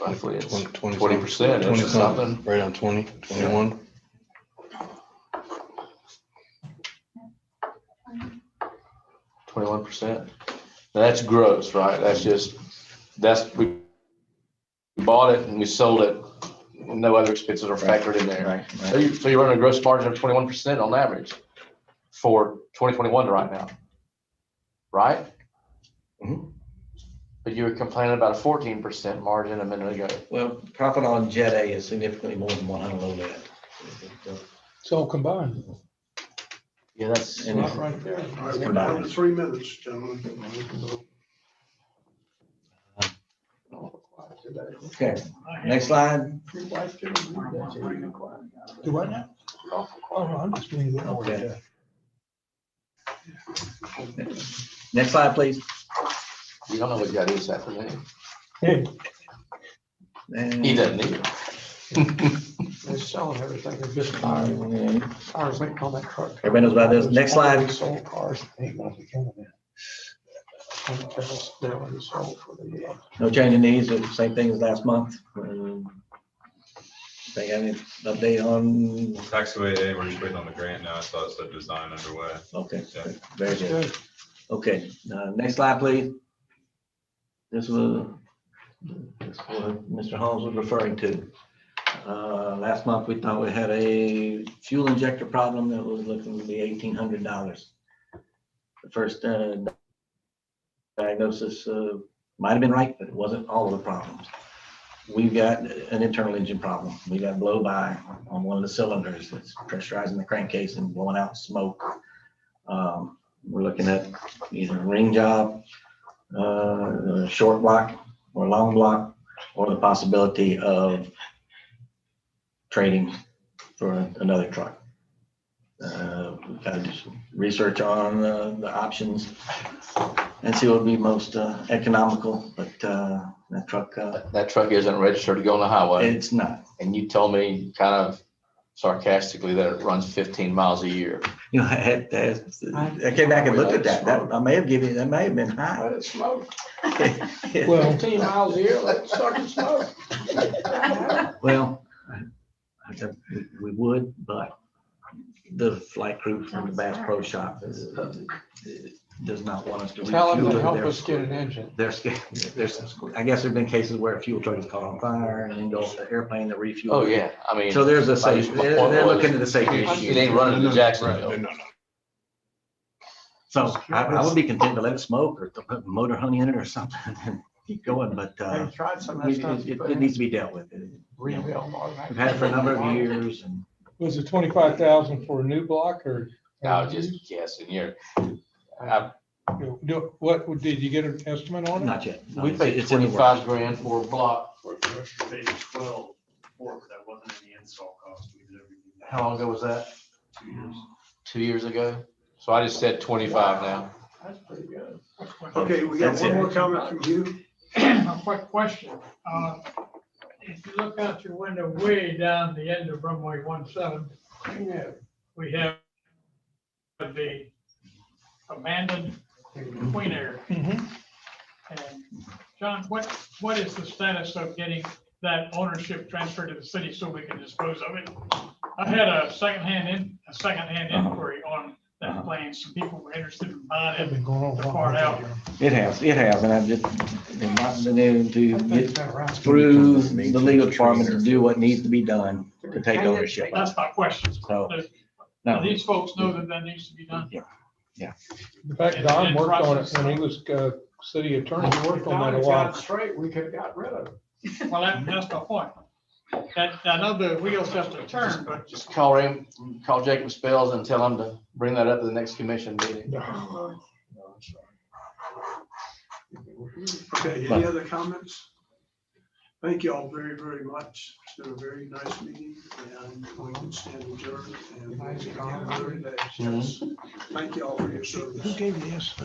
F: Roughly it's 20% or something.
M: Right on 20, 21.
F: %. Now that's gross, right? We bought it and we sold it. No other expenses are factored in there.
A: Right.
F: So you're running a gross margin of 21% on average for 2021 to right now, right?
A: Mm-hmm.
F: But you were complaining about a 14% margin a minute ago.
A: Well, profit on Jet A is significantly more than 100 low lead.
C: It's all combined.
F: Yeah, that's
A: And
L: Not right there.
D: All right, we're down to 3 minutes, gentlemen.
A: okay. Next slide.
C: Do what now? Oh, I'm just doing that.
A: Okay. Next slide, please.
F: You don't know what you got to do this afternoon.
C: Hey,
A: And
F: He doesn't either.
L: They're selling everything. They're just tires waiting on that truck.
A: Everybody knows about this. Next slide.
L: Already sold cars. Ain't gonna be coming in. They're already sold for the year.
A: No change in these, it's the same thing as last month. They got any update on,
O: Taxiway A, we're just waiting on the grant now. I saw it said design underway.
A: okay,
O: Yeah.
A: very good. Okay, next slide, please. This was what Mr. Holmes was referring to. Last month, we thought we had a fuel injector problem that was looking to be $1,800. The first diagnosis might have been right, but it wasn't all of the problems. We've got an internal engine problem. We got blow by on one of the cylinders that's pressurizing the crankcase and blowing out smoke. We're looking at either a ring job, a short block or long block, or the possibility of trading for another truck. We've got to do some research on the options and see what would be most economical, but that truck.
F: That truck isn't registered to go on the highway.
A: It's not.
F: And you told me kind of sarcastically that it runs 15 miles a year.
A: You know, I came back and looked at that. I may have given you, that may have been high.
L: Let it smoke.
A: Yeah.
L: Well, 15 miles a year, let it start to smoke.
A: Well, we would, but the flight crew from the Bass Pro Shop does not want us to
L: Tell them to
A: refuel.
L: help us get an engine.
A: They're scared. I guess there've been cases where a fuel truck is caught on fire and then go off the airplane to refuel.
F: Oh, yeah. I mean.
A: So there's a safety, they're looking at the safety issue.
F: It ain't running to Jacksonville.
A: So I would be content to let it smoke or to put motor honey in it or something and keep going, but
L: They tried some of that stuff.
A: it needs to be dealt with.
L: Rebuild.
A: We've had it for a number of years and
E: Was it 25,000 for a new block or?
F: I was just guessing.
E: What, did you get an estimate on it?
A: not yet. No,
F: We paid
A: it's in the
F: 25 grand for a block.
P: For commercial page 12, but that wasn't any install cost. We did everything.
F: How long ago was that?
P: 2 years.
F: 2 years ago. So I just said 25 now.
L: That's pretty good.
D: Okay, we got
A: That's
D: one
A: it.
D: more comment from you.
B: A quick question. If you look out your window way down the end of runway 17, we have the abandoned Queen Air. And John, what is the status of getting that ownership transferred to the city so we can dispose of it? I had a secondhand inquiry on that plane. Some people were interested in buying it, the part out.
A: It has, and I've just been not been able to get through the legal department to do what needs to be done to take ownership.
B: That's my question.
A: So, no.
B: These folks know that that needs to be done.
A: Yeah.
E: In fact, Don worked on it when he was city attorney. He worked on that a while.
L: Straight, we could have got rid of it.
B: Well, that's my point. I know the wheels have to turn, but
F: Just call Jacob Spells and tell him to bring that up to the next commission meeting.
D: Okay, any other comments? Thank you all very, very much. It's been a very nice meeting and we can stand adjourned and we'll see you on another day. Thank you all for your service.
L: Who gave you this?